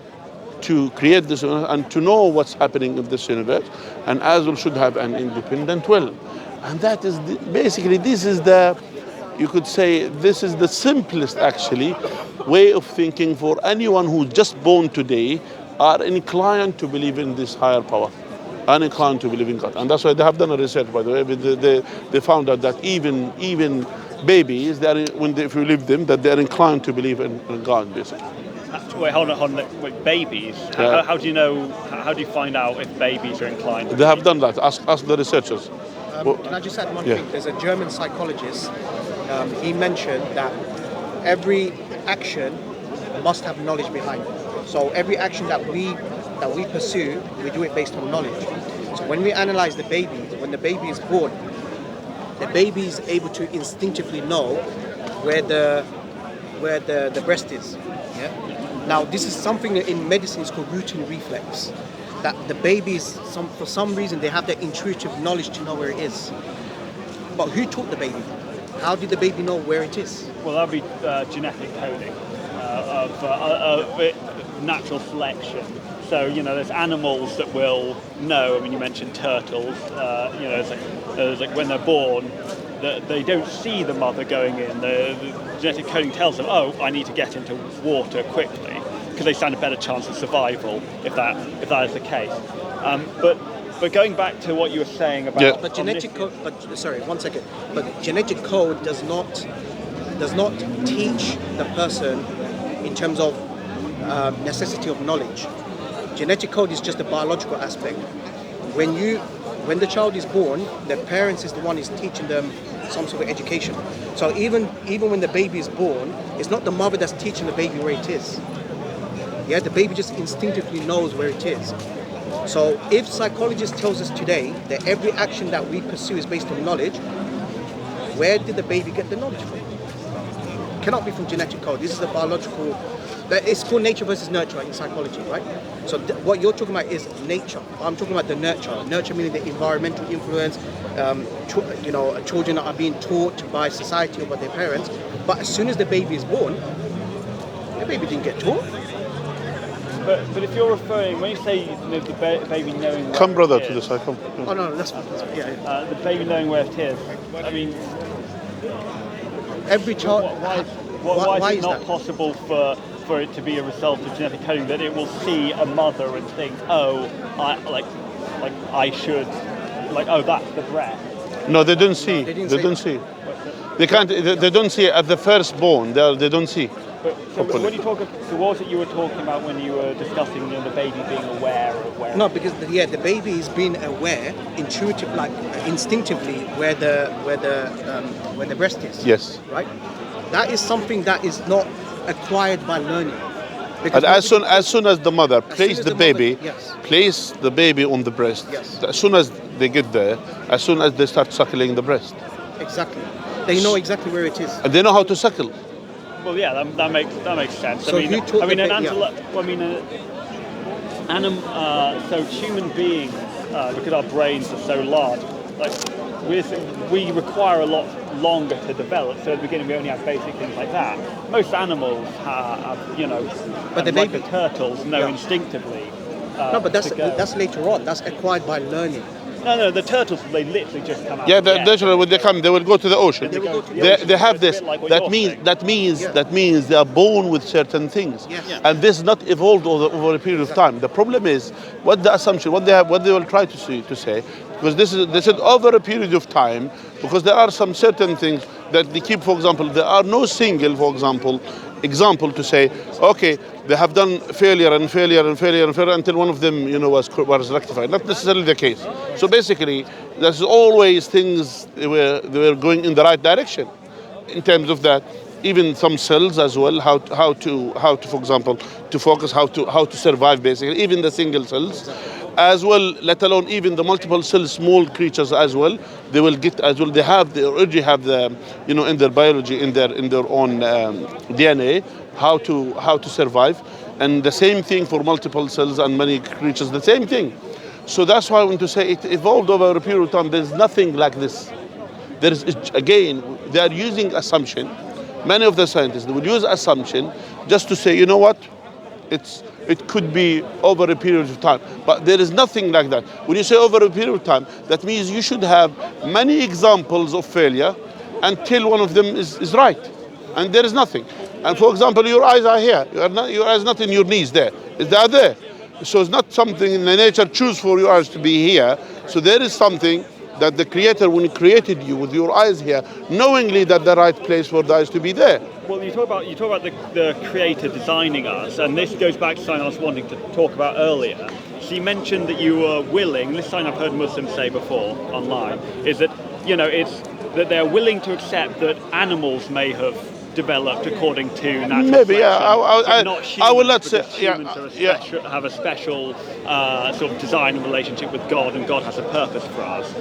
to create this universe and to know what's happening in this universe, and as well should have an independent will. And that is basically, this is the, you could say, this is the simplest actually way of thinking for anyone who's just born today, are inclined to believe in this higher power, are inclined to believe in God. And that's why they have done a research, by the way. They found out that even babies, if you leave them, that they're inclined to believe in God, basically. Wait, hold on. Wait, babies? How do you know, how do you find out if babies are inclined? They have done that. Ask the researchers. Can I just add one thing? There's a German psychologist. He mentioned that every action must have knowledge behind it. So every action that we pursue, we do it based on knowledge. So when we analyze the baby, when the baby is born, the baby is able to instinctively know where the breast is. Yeah. Now this is something that in medicine is called routine reflex. That the babies, for some reason, they have that intuitive knowledge to know where it is. But who taught the baby? How did the baby know where it is? Well, that would be genetic coding of natural selection. So, there's animals that will know. I mean, you mentioned turtles. It's like when they're born, they don't see the mother going in. The genetic coding tells them, oh, I need to get into water quickly, because they stand a better chance of survival if that is the case. But going back to what you were saying about, but genetic code. But sorry, 1 second. But genetic code does not teach the person in terms of necessity of knowledge. Genetic code is just a biological aspect. When the child is born, the parents is the one is teaching them some sort of education. So even when the baby is born, it's not the mother that's teaching the baby where it is. Yeah, the baby just instinctively knows where it is. So if psychologist tells us today that every action that we pursue is based on knowledge, where did the baby get the knowledge from? It cannot be from genetic code. This is a biological. It's called nature versus nurture in psychology, right? So what you're talking about is nature. I'm talking about the nurture. Nurture meaning the environmental influence. Children are being taught by society or by their parents. But as soon as the baby is born, the baby didn't get taught. But if you're referring, when you say the baby knowing where Come, brother, it to is, the side. Come. Oh no, that's fine. Yeah. the baby knowing where it is. I mean, Every child. why is it not possible for it to be a result of genetic coding that it will see a mother and think, oh, I should, oh, that's the breast. No, they don't see. They don't see. They can't. They don't see at the firstborn. They don't see. So when you talk, so what was it you were talking about when you were discussing the baby being aware of where? No, because the baby is being aware, instinctively where the breast is. Yes. Right. That is something that is not acquired by learning. And as soon as the mother places the baby, yes. place the baby on the breast. Yes. As soon as they get there, as soon as they start suckling the breast. Exactly. They know exactly where it is. And they know how to suckle. Well, yeah, that makes sense. So so human beings, because our brains are so large, we require a lot longer to develop. So at the beginning, we only have basic things like that. Most animals have but the turtles know instinctively. No, but that's later on. That's acquired by learning. No, the turtles, they literally just come out. Yeah, naturally when they come, they will go to the ocean. They have this. That means they are born with certain things, and this is not evolved over a period of time. The problem is what they will try to say, because this is over a period of time, because there are some certain things that they keep. For example, there are no single, for example to say, okay, they have done failure until one of them, was rectified. Not necessarily the case. So basically, there's always things they were going in the right direction in terms of that. even some cells as well, how to, for example, to focus, how to survive basically, even the single cells, as well, let alone even the multiple cell small creatures as well. They will get as well. They already have the, in their biology, in their own DNA, how to survive, and the same thing for multiple cells and many creatures, the same thing. So that's why I want to say it evolved over a period of time. There's nothing like this. There is, again, they are using assumption. Many of the scientists, they will use assumption just to say, you know what, it could be over a period of time. But there is nothing like that. When you say over a period of time, that means you should have many examples of failure until one of them is right. And there is nothing. And for example, your eyes are here. Your eyes not in your knees there. They are there. So it's not something in the nature choose for your eyes to be here. So there is something that the Creator, when He created you with your eyes here, knowingly that the right place for the eyes to be there. Well, you talk about the Creator designing us, and this goes back to something I was wanting to talk about earlier. So you mentioned that you were willing. This is something I've heard Muslims say before online, is that it's that they're willing to accept that animals may have developed according to natural maybe, selection, not humans, I will not say, humans have a special sort of design and relationship with God, and God has a purpose for us.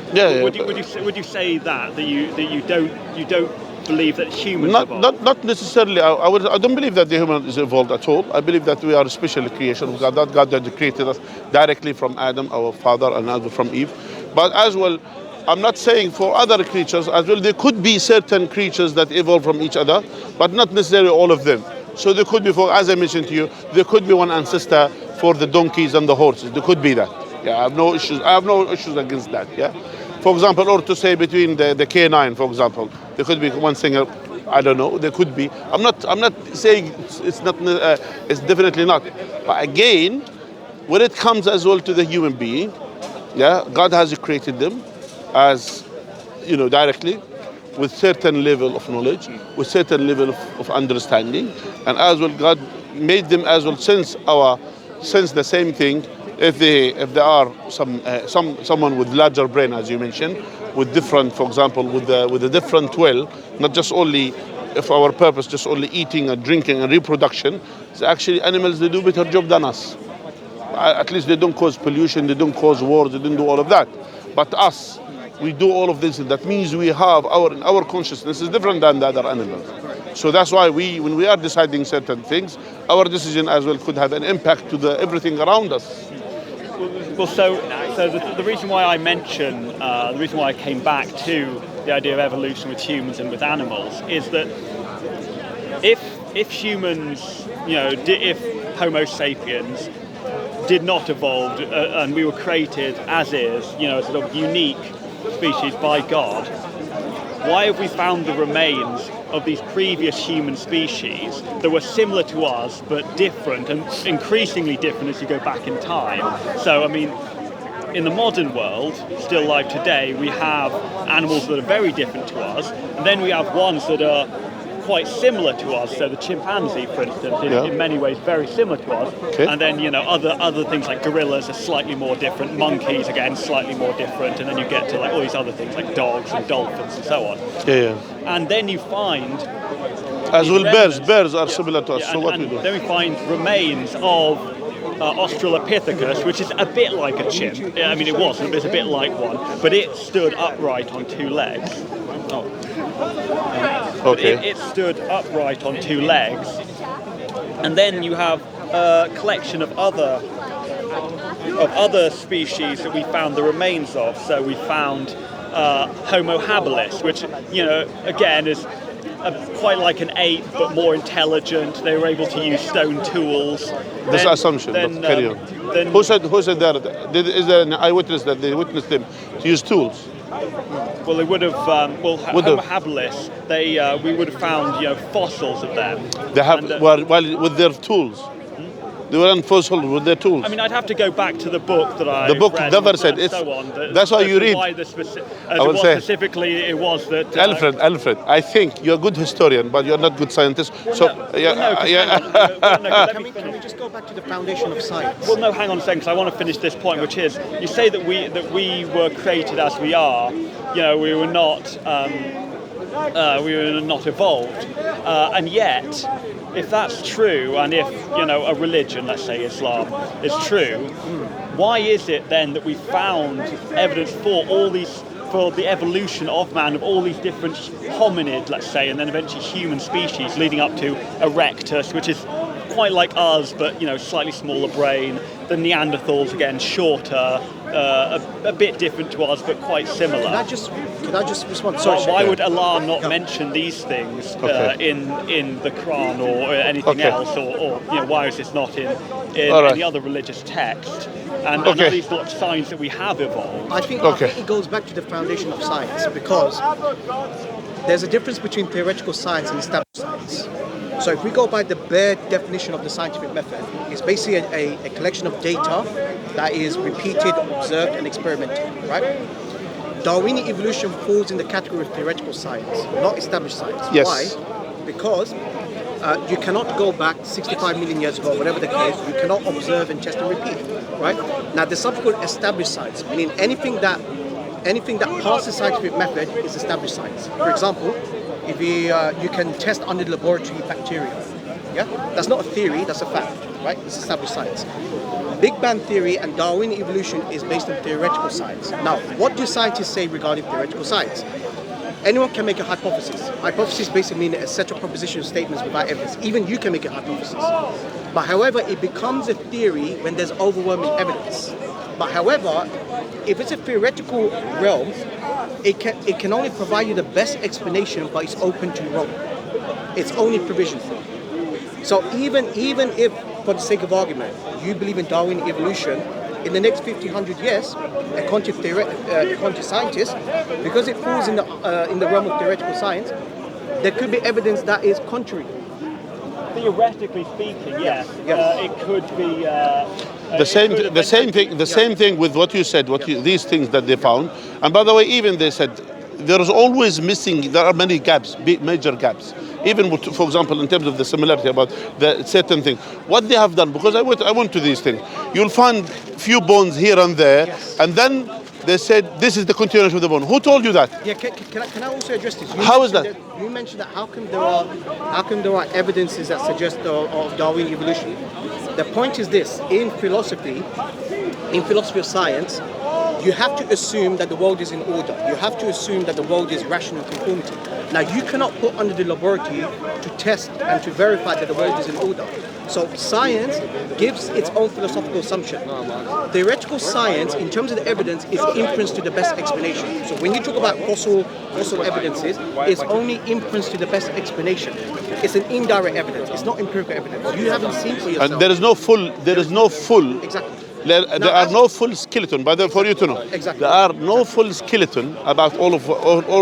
Would you say that you don't believe that humans evolved? Not necessarily. I don't believe that the human is evolved at all. I believe that we are a special creation of God. That God that created us directly from Adam, our father, and also from Eve. But as well, I'm not saying for other creatures as well. There could be certain creatures that evolve from each other, but not necessarily all of them. So there could be, as I mentioned to you, there could be one ancestor for the donkeys and the horses. There could be that. Yeah, I have no issues. I have no issues against that. Yeah. For example, or to say between the canine, for example, there could be one single. I don't know. There could be. I'm not saying it's not. It's definitely not. But again, when it comes as well to the human being, yeah, God has created them as, directly, with certain level of knowledge, with certain level of understanding, and as well God made them as well sense the same thing. If they are someone with larger brain, as you mentioned, with different, for example, with a different will, not just only if our purpose just only eating and drinking and reproduction. So actually animals, they do better job than us. At least they don't cause pollution, they don't cause wars, they don't do all of that. But us, we do all of this, and that means we have our consciousness is different than the other animals. So that's why when we are deciding certain things, our decision as well could have an impact to everything around us. Well, so the reason why I mention, the reason why I came back to the idea of evolution with humans and with animals is that if humans, if Homo sapiens did not evolve and we were created as is, a sort of unique species by God, why have we found the remains of these previous human species that were similar to us but different, and increasingly different as you go back in time? So, I mean, in the modern world, still alive today, we have animals that are very different to us, and then we have ones that are quite similar to us. So the chimpanzee, for instance, in many ways very similar to us. Okay. And then other things like gorillas are slightly more different. Monkeys again slightly more different. And then you get to like all these other things like dogs and dolphins and so on. Yeah. And then you find as well bears are similar to us. Yeah, so what we do? Then we find remains of Australopithecus, which is a bit like a chimp. I mean, it wasn't, but it's a bit like one. But it stood upright on two legs. Okay. It stood upright on two legs, and then you have a collection of other species that we found the remains of. So we found Homo habilis, which again is quite like an ape but more intelligent. They were able to use stone tools. This assumption. Carry on. Who said that? Is there an eyewitness that they witnessed them to use tools? Well, they would have. Homo habilis. We would have found fossils of them. They have with their tools. They were on fossils with their tools. I mean, I'd have to go back to the book that I. The book read never said and it's. So on, that's why you read. Why specifically it was that. Alfred, I think you're a good historian, but you're not a good scientist. Can we just go back to the foundation of science? Well, no, hang on a second, because I want to finish this point, which is you say that we were created as we are. We were not. we were not evolved. And yet, if that's true, and if a religion, let's say Islam, is true, why is it then that we found evidence for the evolution of man, of all these different hominid, let's say, and then eventually human species, leading up to Erectus, which is quite like us, but slightly smaller brain. The Neanderthals, again, shorter, a bit different to us, but quite similar. Can I just respond? Why would Allah not mention these things in the Quran or anything else, or why is this not in any other religious text? And are these not signs that we have evolved? I think it goes back to the foundation of science, because there's a difference between theoretical science and established science. So if we go by the bare definition of the scientific method, it's basically a collection of data that is repeated, observed, and experimented, right? Darwinian evolution falls in the category of theoretical science, not established science. Yes. Why? Because you cannot go back 65 million years ago, whatever the case, you cannot observe and test and repeat, right? Now, there's something called established science, meaning anything that passes scientific method is established science. For example, if you can test under the laboratory bacteria, that's not a theory, that's a fact, right? It's established science. Big Bang theory and Darwinian evolution is based on theoretical science. Now, what do scientists say regarding theoretical science? Anyone can make a hypothesis. Hypothesis basically means a set of propositional statements without evidence. Even you can make a hypothesis. But however, it becomes a theory when there's overwhelming evidence. But however, if it's a theoretical realm, it can only provide you the best explanation, but it's open to wrong. It's only provisional. So even if, for the sake of argument, you believe in Darwinian evolution, in the next 1,500 years, according to scientists, because it falls in the realm of theoretical science, there could be evidence that is contrary. Theoretically speaking, yes. It could be. The same thing with what you said. These things that they found, and by the way, even they said there is always missing. There are many gaps, major gaps. Even, for example, in terms of the similarity about the certain thing, what they have done, because I went to these things, you'll find few bones here and there, and then they said this is the continuation of the bone. Who told you that? Yeah, can I also address this? How is that? You mentioned that how come there are evidences that suggest of Darwinian evolution? The point is this: in philosophy of science, you have to assume that the world is in order. You have to assume that the world is rational conformity. Now, you cannot put under the laboratory to test and to verify that the world is in order. So science gives its own philosophical assumption. Theoretical science, in terms of the evidence, is inference to the best explanation. So when you talk about fossil evidences, it's only inference to the best explanation. It's an indirect evidence. It's not empirical evidence. You haven't seen for yourself. And there is no full. Exactly. There are no full skeleton, but for you to know, exactly. There are no full skeleton about all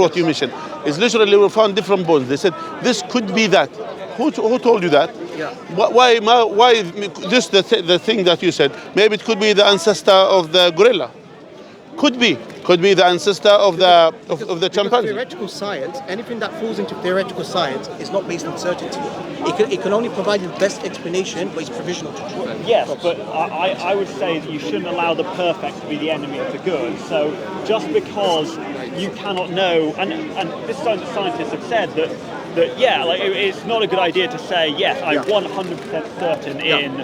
what you mentioned. It's literally we found different bones. They said this could be that. Who told you that? Yeah. Why this the thing that you said? Maybe it could be the ancestor of the gorilla. Could be the ancestor of the chimpanzee. Theoretical science, anything that falls into theoretical science, is not based on certainty. It can only provide the best explanation, but it's provisional to truth. Yes, but I would say that you shouldn't allow the perfect to be the enemy of the good. So just because you cannot know, and this is something that scientists have said that it's not a good idea to say yes, I'm 100% certain in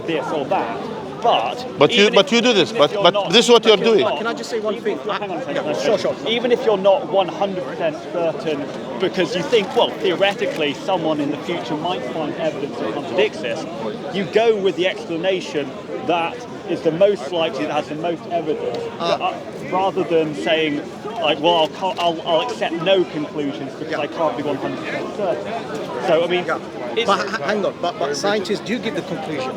this or that. But you do this. But this is what you're doing. Can I just say one thing? Hang on a second. Sure. Even if you're not 100% certain, because you think, well, theoretically, someone in the future might find evidence that contradicts this, you go with the explanation that is the most likely, that has the most evidence, rather than saying, like, well, I'll accept no conclusions because I can't be 100% certain. So, I mean, hang on, but scientists do give the conclusion.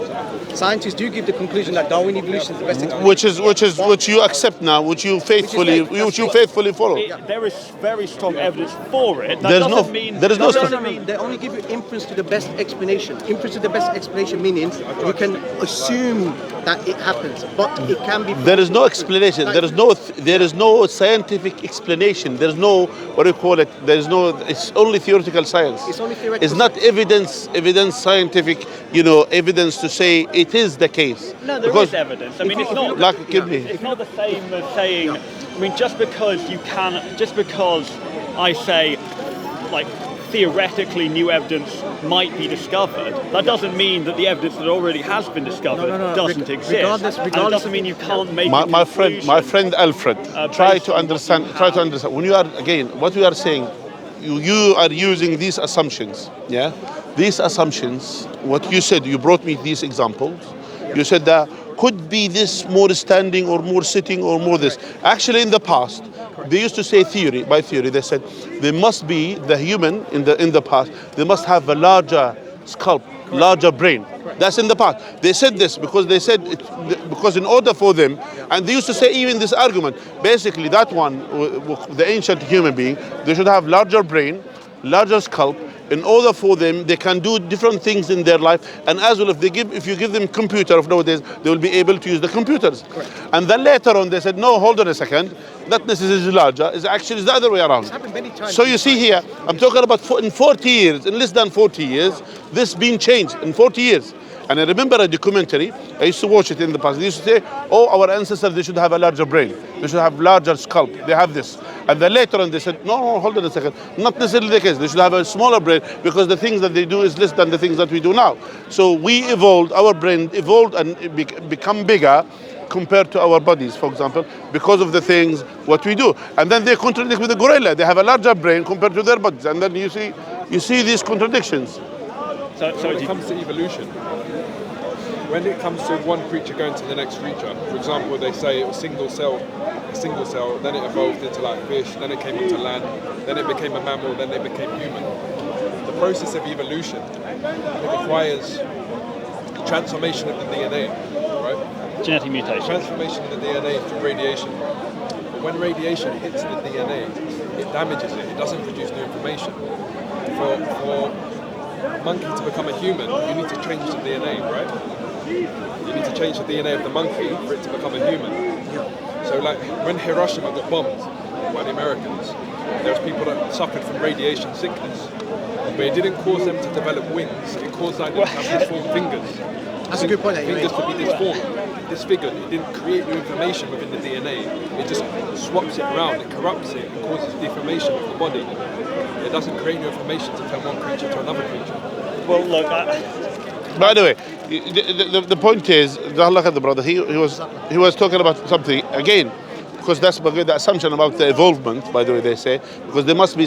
Scientists do give the conclusion that Darwinian evolution is the best explanation. Which you accept now, which you faithfully follow. There is very strong evidence for it. They only give you inference to the best explanation. Inference to the best explanation meaning you can assume that it happens, but it can be. There is no explanation. There is no scientific explanation. There is no It's only theoretical science. It's only theoretical. It's not evidence scientific. Evidence to say it is the case. No, there is evidence. I mean, it's not like it's not the same as saying. I mean, just because I say like theoretically new evidence might be discovered, that doesn't mean that the evidence that already has been discovered doesn't exist. Regardless, and it doesn't mean you can't make my friend Alfred, try to understand. When you are, again, what we are saying, you are using these assumptions. Yeah, these assumptions. What you said, you brought me these examples. You said that could be this more standing or more sitting or more this. Actually, in the past, they used to say by theory, they said there must be the human in the past. They must have a larger scalp, larger brain. That's in the past. They said this because they said because in order for them, and they used to say even this argument. Basically, that one, the ancient human being, they should have larger brain, larger scalp. In order for them, they can do different things in their life, and as well, if you give them computer of nowadays, they will be able to use the computers. Correct. And then later on, they said, no, hold on a second, not necessarily larger. It's actually the other way around. It's happened many times. So you see here, I'm talking about in 40 years, in less than 40 years, this been changed in 40 years. And I remember a documentary, I used to watch it in the past. They used to say, oh, our ancestors, they should have a larger brain. They should have larger scalp. They have this. And then later on, they said, no, hold on a second. Not necessarily the case. They should have a smaller brain because the things that they do is less than the things that we do now. So we evolved, our brain evolved and become bigger compared to our bodies, for example, because of the things what we do. And then they contradict with the gorilla. They have a larger brain compared to their bodies. And then you see these contradictions. So when it comes to evolution, when it comes to one creature going to the next creature, for example, they say it was single cell, then it evolved into like fish, then it came into land, then it became a mammal, then it became human. The process of evolution, it requires transformation of the DNA, right? Genetic mutation. Transformation of the DNA through radiation. But when radiation hits the DNA, it damages it. It doesn't produce new information. For a monkey to become a human, you need to change the DNA, right? You need to change the DNA of the monkey for it to become a human. So like when Hiroshima got bombed by the Americans, there was people that suffered from radiation sickness. But it didn't cause them to develop wings, it caused them to have disformed fingers. That's a good point. Fingers could be disformed, disfigured. It didn't create new information within the DNA. It just swaps it around, it corrupts it, and causes deformation of the body. It doesn't create new information to turn one creature to another creature. Well, look, By the way, the point is, the brother, he was talking about something again, because that's the assumption about the evolvement. By the way, they say because there must be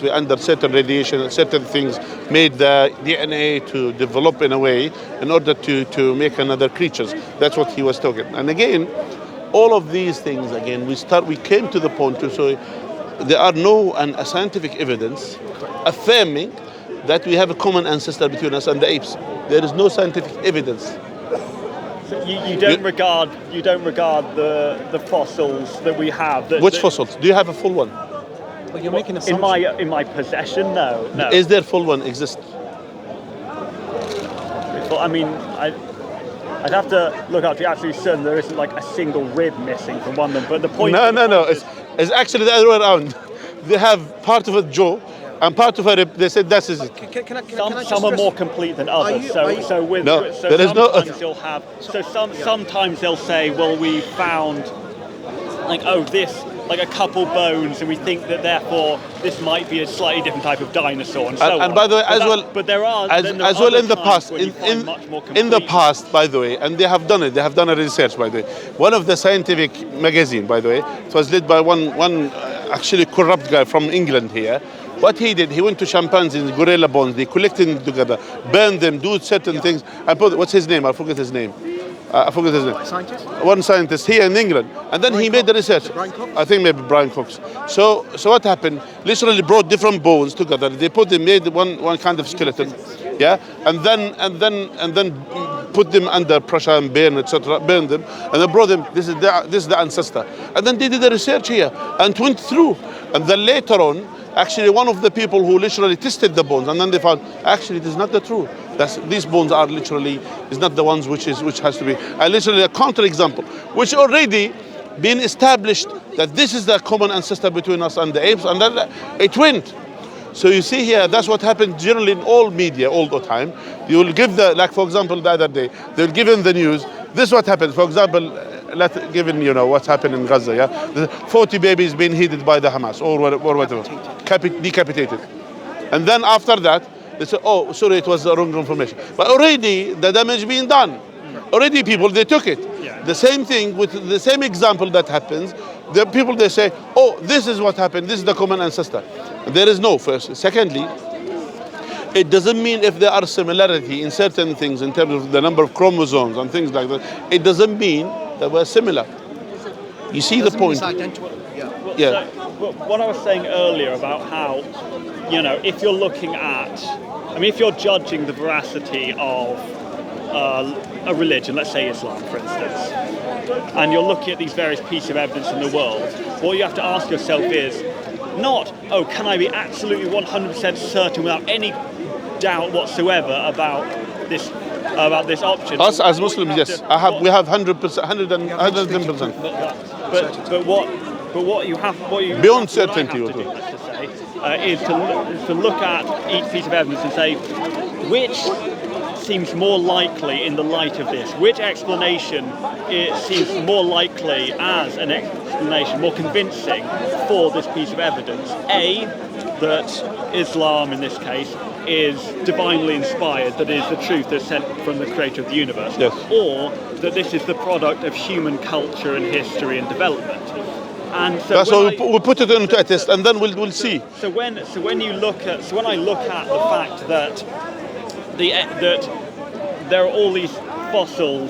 under certain radiation, certain things made the DNA to develop in a way in order to make another creatures. That's what he was talking. And again, all of these things again, we came to the point to say there are no scientific evidence affirming that we have a common ancestor between us and the apes. There is no scientific evidence. So you don't regard the fossils that we have. Which fossils? Do you have a full one? Well, you're making assumptions. In my possession, no. Is there full one exist? Well, I mean, I'd have to look up to actually certain there isn't like a single rib missing from one of them. But the point. No. It's actually the other way around. They have part of a jaw. And part of her, they said that's it. Some are more complete than others. Sometimes they'll say, well, we found like a couple bones, and we think that therefore this might be a slightly different type of dinosaur, and so on. And by the way, but there are in the past, in the past, by the way, and they have done it. They have done a research, by the way. One of the scientific magazine, by the way, it was led by one actually corrupt guy from England here. What he did, he went to chimpanzees, gorilla bones, they collected them together, burned them, do certain things, and what's his name? I forget his name. Scientist? One scientist here in England. And then he made the research. I think maybe Brian Cox. So what happened? Literally brought different bones together. They made one kind of skeleton. Yeah? And then put them under pressure and burn, etc. Burn them. And then brought them, this is the ancestor. And then they did the research here and went through. And then later on, actually, one of the people who literally tested the bones, and then they found actually it is not the truth. These bones are literally is not the ones which has to be. And literally a counter example, which already been established that this is the common ancestor between us and the apes, and then it went. So you see here, that's what happened generally in all media all the time. You will give like for example the other day, they will give in the news. This is what happened. For example, given what's happened in Gaza, yeah, the 40 babies being heated by the Hamas or whatever, decapitated, and then after that they say, oh, sorry, it was the wrong information. But already the damage being done. Already people, they took it. Yeah. The same thing with the same example that happens. The people, they say, oh, this is what happened. This is the common ancestor. There is no first. Secondly, it doesn't mean if there are similarity in certain things in terms of the number of chromosomes and things like that, it doesn't mean that we're similar. You see the point? It's identical. Yeah. Well, Yeah. So, what I was saying earlier about how, if you're looking at, if you're judging the veracity of a religion, let's say Islam, for instance, and you're looking at these various pieces of evidence in the world, what you have to ask yourself is not, oh, can I be absolutely 100% certain without any doubt whatsoever about this option? Us as Muslims, yes. We have 100%, 110%. But what you Beyond what certainty, I have to do, let's just say, is to look at each piece of evidence and say which seems more likely in the light of this. Which explanation it seems more likely as an explanation, more convincing for this piece of evidence? A, that Islam in this case is divinely inspired, that is the truth that's sent from the creator of the universe, yes. Or that this is the product of human culture and history and development. And so that's why we put it into a test, and then we'll see. So when I look at the fact that that there are all these fossils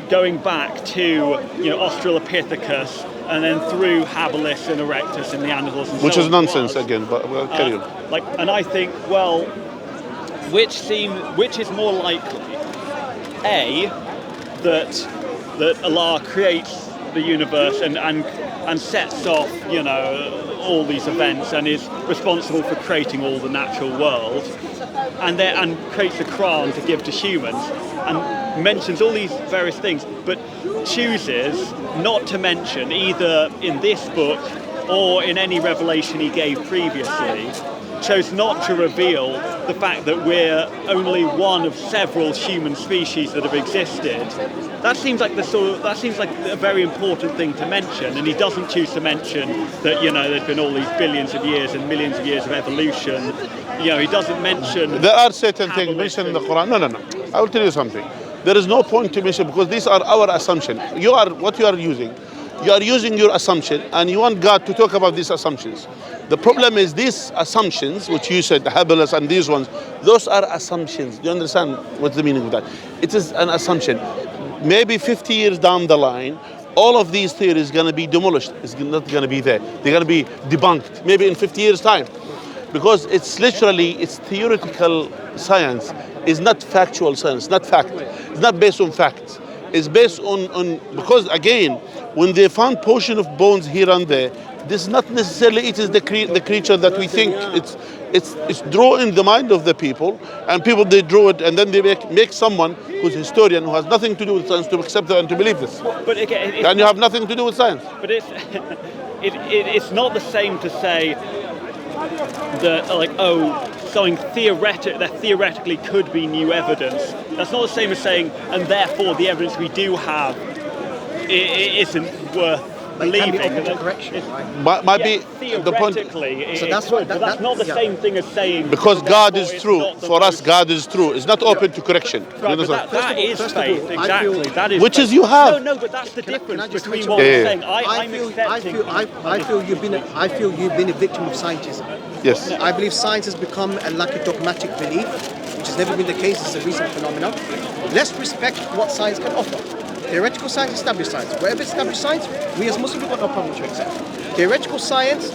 going back to Australopithecus and then through Habilis and Erectus and Neanderthals and which so is on nonsense was, again, but we'll carry on. And I think, well, which is more likely? A, that Allah creates the universe and sets off all these events and is responsible for creating all the natural world, and creates the Quran to give to humans and mentions all these various things, but chooses not to mention, either in this book or in any revelation he gave previously, chose not to reveal the fact that we're only one of several human species that have existed. That seems like a very important thing to mention, and he doesn't choose to mention that there's been all these billions of years and millions of years of evolution. He doesn't mention. There are certain things mentioned in the Quran. No. I will tell you something. There is no point to mention because these are our assumptions. What you are using. You are using your assumption, and you want God to talk about these assumptions. The problem is these assumptions, which you said, the Habilis and these ones, those are assumptions. Do you understand what's the meaning of that? It is an assumption. Maybe 50 years down the line, all of these theories are going to be demolished. It's not going to be there. They're going to be debunked, maybe in 50 years' time. Because it's theoretical science. It's not factual science, not fact. It's not based on facts. Is based on because again, when they found portion of bones here and there, this is not necessarily it is the creature that we think. It's drawn in the mind of the people, and people they draw it, and then they make someone who's a historian who has nothing to do with science to accept it and to believe this. But again, and you have nothing to do with science. But it's not the same to say that something that theoretically could be new evidence. That's not the same as saying, and therefore the evidence we do have isn't worth believing. It can be open to correction, right? Might be the point. Theoretically, that's not the same thing as saying. Because God is true. For us, God is true. It's not open to correction. Right, but that is faith. Exactly. That is. Which faith. is you have. No, but that's the difference between what what we're saying. I feel you've been a victim of scientism. Yes. I believe science has become a dogmatic belief, which has never been the case. It's a recent phenomenon. Let's respect what science can offer. Theoretical science, established science. Whatever established science, we as Muslims have got no problem to accept. Theoretical science,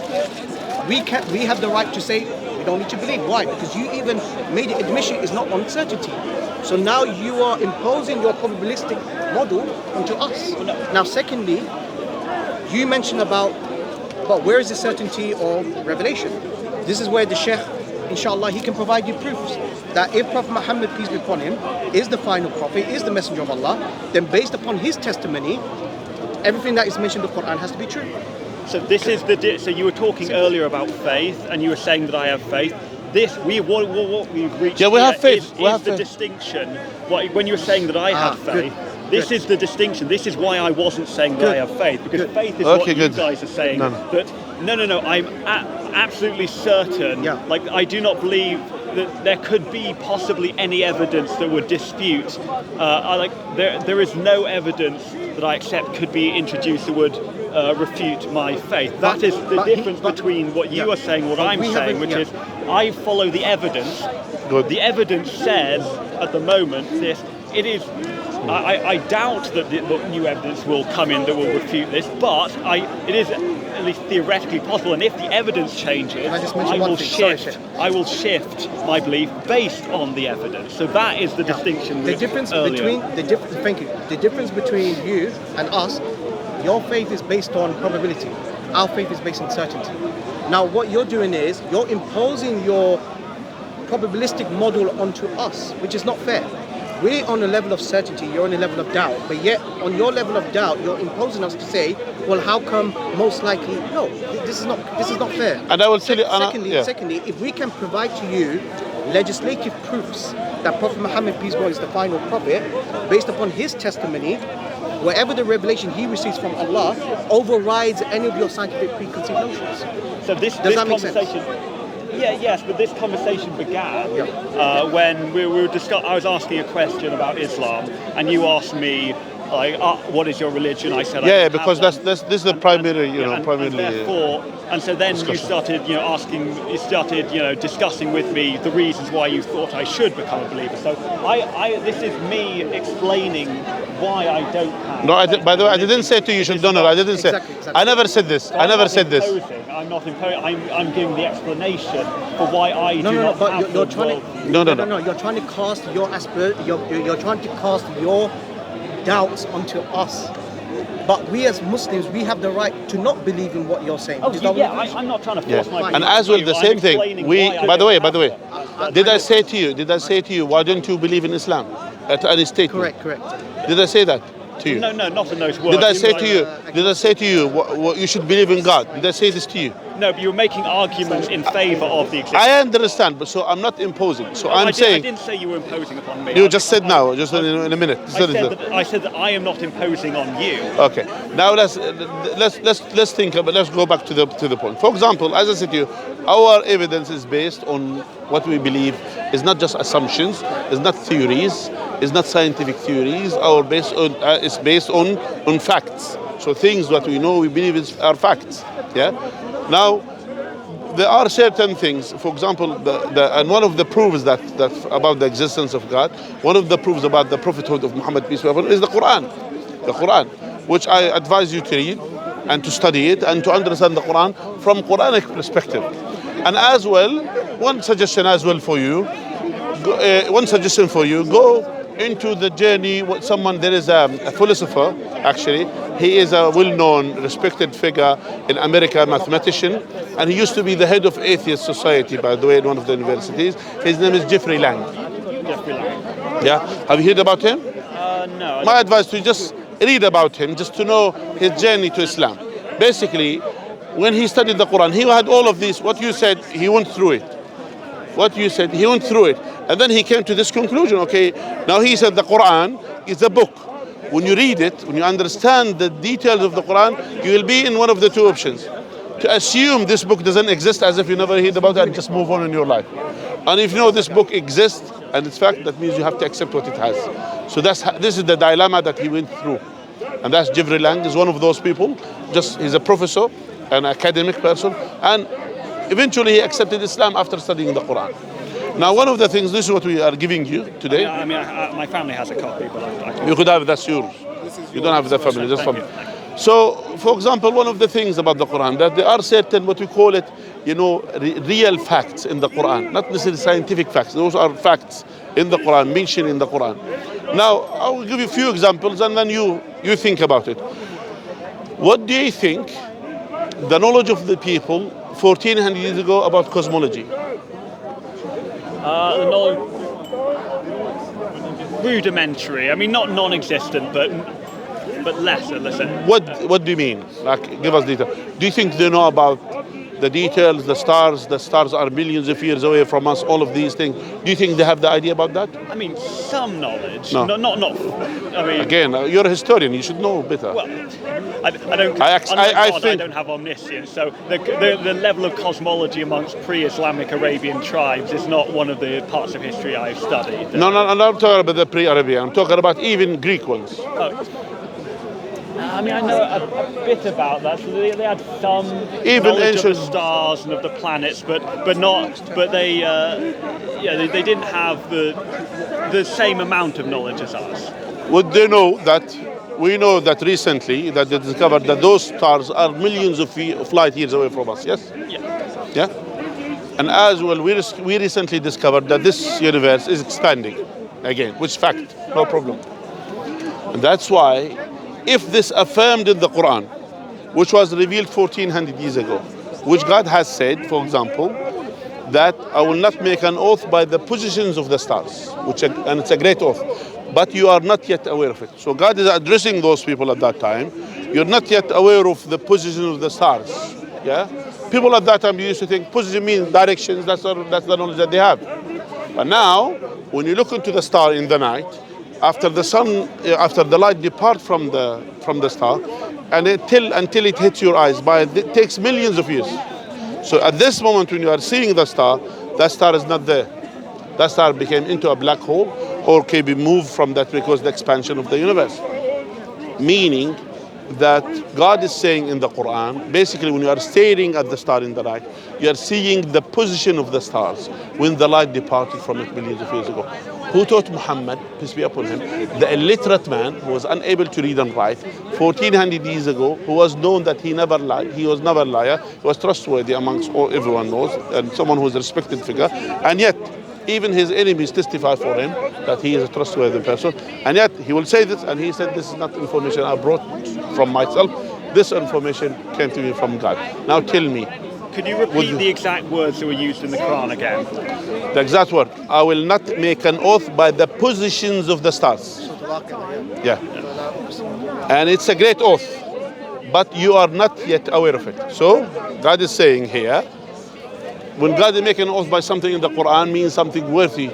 we have the right to say we don't need to believe. Why? Because you even made it admission is not uncertainty. So now you are imposing your probabilistic model onto us. Now, secondly, you mentioned about where is the certainty of revelation? This is where the Sheikh, inshallah, he can provide you proofs that if Prophet Muhammad, peace be upon him, is the final prophet, is the messenger of Allah, then based upon his testimony, everything that is mentioned in the Quran has to be true. So this is so you were talking earlier about faith, and you were saying that I have faith. What we've reached we have faith. is the distinction. When you were saying that I have faith, This is the distinction. This is why I wasn't saying that I have faith, because faith is what you guys are saying. But no, I'm absolutely certain. Yeah. Like, I do not believe that there could be possibly any evidence that would dispute. There is no evidence that I accept could be introduced that would refute my faith. That is the difference between what you are saying, what I'm saying, which is I follow the evidence. Good. The evidence says at the moment this. It is. I doubt that new evidence will come in that will refute this, but it is at least theoretically possible. And if the evidence changes, I will shift my belief based on the evidence. So that is the distinction. The difference between you and us, your faith is based on probability. Our faith is based on certainty. Now, what you're doing is you're imposing your probabilistic model onto us, which is not fair. We're on a level of certainty, you're on a level of doubt, but yet on your level of doubt, you're imposing us to say, well, how come most likely? No, this is not fair. And I will tell you. Secondly, if we can provide to you legislative proofs that Prophet Muhammad, peace be upon him, is the final prophet, based upon his testimony, wherever the revelation he receives from Allah overrides any of your scientific preconceived notions. So this conversation. Yes, but this conversation began when we were I was asking a question about Islam, and you asked me, like, what is your religion? I said, because this is the primary, primarily. And so then you started, discussing with me the reasons why you thought I should become a believer. So this is me explaining why I don't have. No, by the way, I didn't say to you should don't know. I didn't say. Exactly. I never said this. So I never said this. I'm not imposing. I'm giving the explanation for why I do not have. You're trying to cast you're trying to cast your doubts onto us. But we as Muslims, we have the right to not believe in what you're saying. I'm not trying to force my belief. And as well, the same thing. By the way, did I say to you, why don't you believe in Islam? At any statement. Correct. Did I say that to you? No, not in those words. Did I say to you, what you should believe in God? Did I say this to you? No, but you're making arguments in favour of the existence. I understand, but so I'm not imposing. So I'm saying. I didn't say you were imposing upon me. You just said now, just in a minute. I said that I am not imposing on you. Okay. Now let's think about. Let's go back to the point. For example, as I said to you, our evidence is based on what we believe. Is not just assumptions. It's not theories. It's not scientific theories. It's based on facts. So things that we know, we believe are facts. Yeah. Now, there are certain things. For example, and one of the proofs that about the existence of God, one of the proofs about the prophethood of Muhammad, peace be upon him, is the Quran. The Quran, which I advise you to read and to study it and to understand the Quran from Quranic perspective. And as well, one suggestion for you, go into the journey with someone. There is a philosopher, actually. He is a well-known, respected figure in America, mathematician, and he used to be the head of Atheist Society, by the way, in one of the universities. His name is Jeffrey Lang. Yeah, have you heard about him? No. My advice to you, just read about him, just to know his journey to Islam. Basically, when he studied the Quran, he had all of these. What you said, he went through it. And then he came to this conclusion, okay, now he said the Quran is a book. When you read it, when you understand the details of the Quran, you will be in one of the two options. To assume this book doesn't exist as if you never heard about it and just move on in your life. And if you know this book exists and it's fact, that means you have to accept what it has. So this is the dilemma that he went through. And that's Jeffrey Lang, is one of those people. He's a professor, an academic person, and eventually he accepted Islam after studying the Quran. Now, one of the things, this is what we are giving you today. My family has a copy, but you could have, that's yours. You don't have the family, just family. So, for example, one of the things about the Quran, that there are certain, what we call it, real facts in the Quran, not necessarily scientific facts. Those are facts in the Quran, mentioned in the Quran. Now, I will give you a few examples, and then you think about it. What do you think the knowledge of the people 1400 years ago about cosmology? The knowledge, rudimentary. I mean, not non-existent, but lesser. What do you mean? Like, give us detail. Do you think they know about the details, the stars are millions of years away from us, all of these things. Do you think they have the idea about that? I mean, some knowledge. No. Not. I mean, Again, you're a historian, you should know better. well, I don't. I don't have omniscience, so the level of cosmology amongst pre-Islamic Arabian tribes is not one of the parts of history I've studied. No, I'm not talking about the pre-Arabian. I'm talking about even Greek ones. I mean, I know a bit about that. So they had some even knowledge ancient of the stars and of the planets, but they didn't have the same amount of knowledge as us. Would they know that? We know that recently that they discovered that those stars are millions of light years away from us. Yes. Yeah. And as well, we recently discovered that this universe is expanding again, which fact, no problem. And that's why, if this affirmed in the Quran, which was revealed 1400 years ago, which God has said, for example, that I will not make an oath by the positions of the stars, and it's a great oath, but you are not yet aware of it. So God is addressing those people at that time. You're not yet aware of the position of the stars. Yeah, people at that time used to think position means directions. That's the knowledge that they have. But now, when you look into the star in the night, after the light depart from the star, and until it hits your eyes, it takes millions of years. So at this moment, when you are seeing the star, that star is not there. That star became into a black hole, or can be moved from that because of the expansion of the universe. Meaning that God is saying in the Quran, basically when you are staring at the star in the night, you are seeing the position of the stars when the light departed from it millions of years ago. Who taught Muhammad, peace be upon him, the illiterate man who was unable to read and write 1400 years ago, who was known that he never lied, he was never a liar, he was trustworthy amongst everyone knows, and someone who is a respected figure, and yet even his enemies testify for him that he is a trustworthy person, and yet he will say this, and he said, this is not information I brought from myself, this information came to me from God. Now tell me, could you repeat the exact words that were used in the Quran again? The exact word, I will not make an oath by the positions of the stars. Yeah. And it's a great oath, but you are not yet aware of it. So God is saying here, when God is making an oath by something in the Quran, means something worthy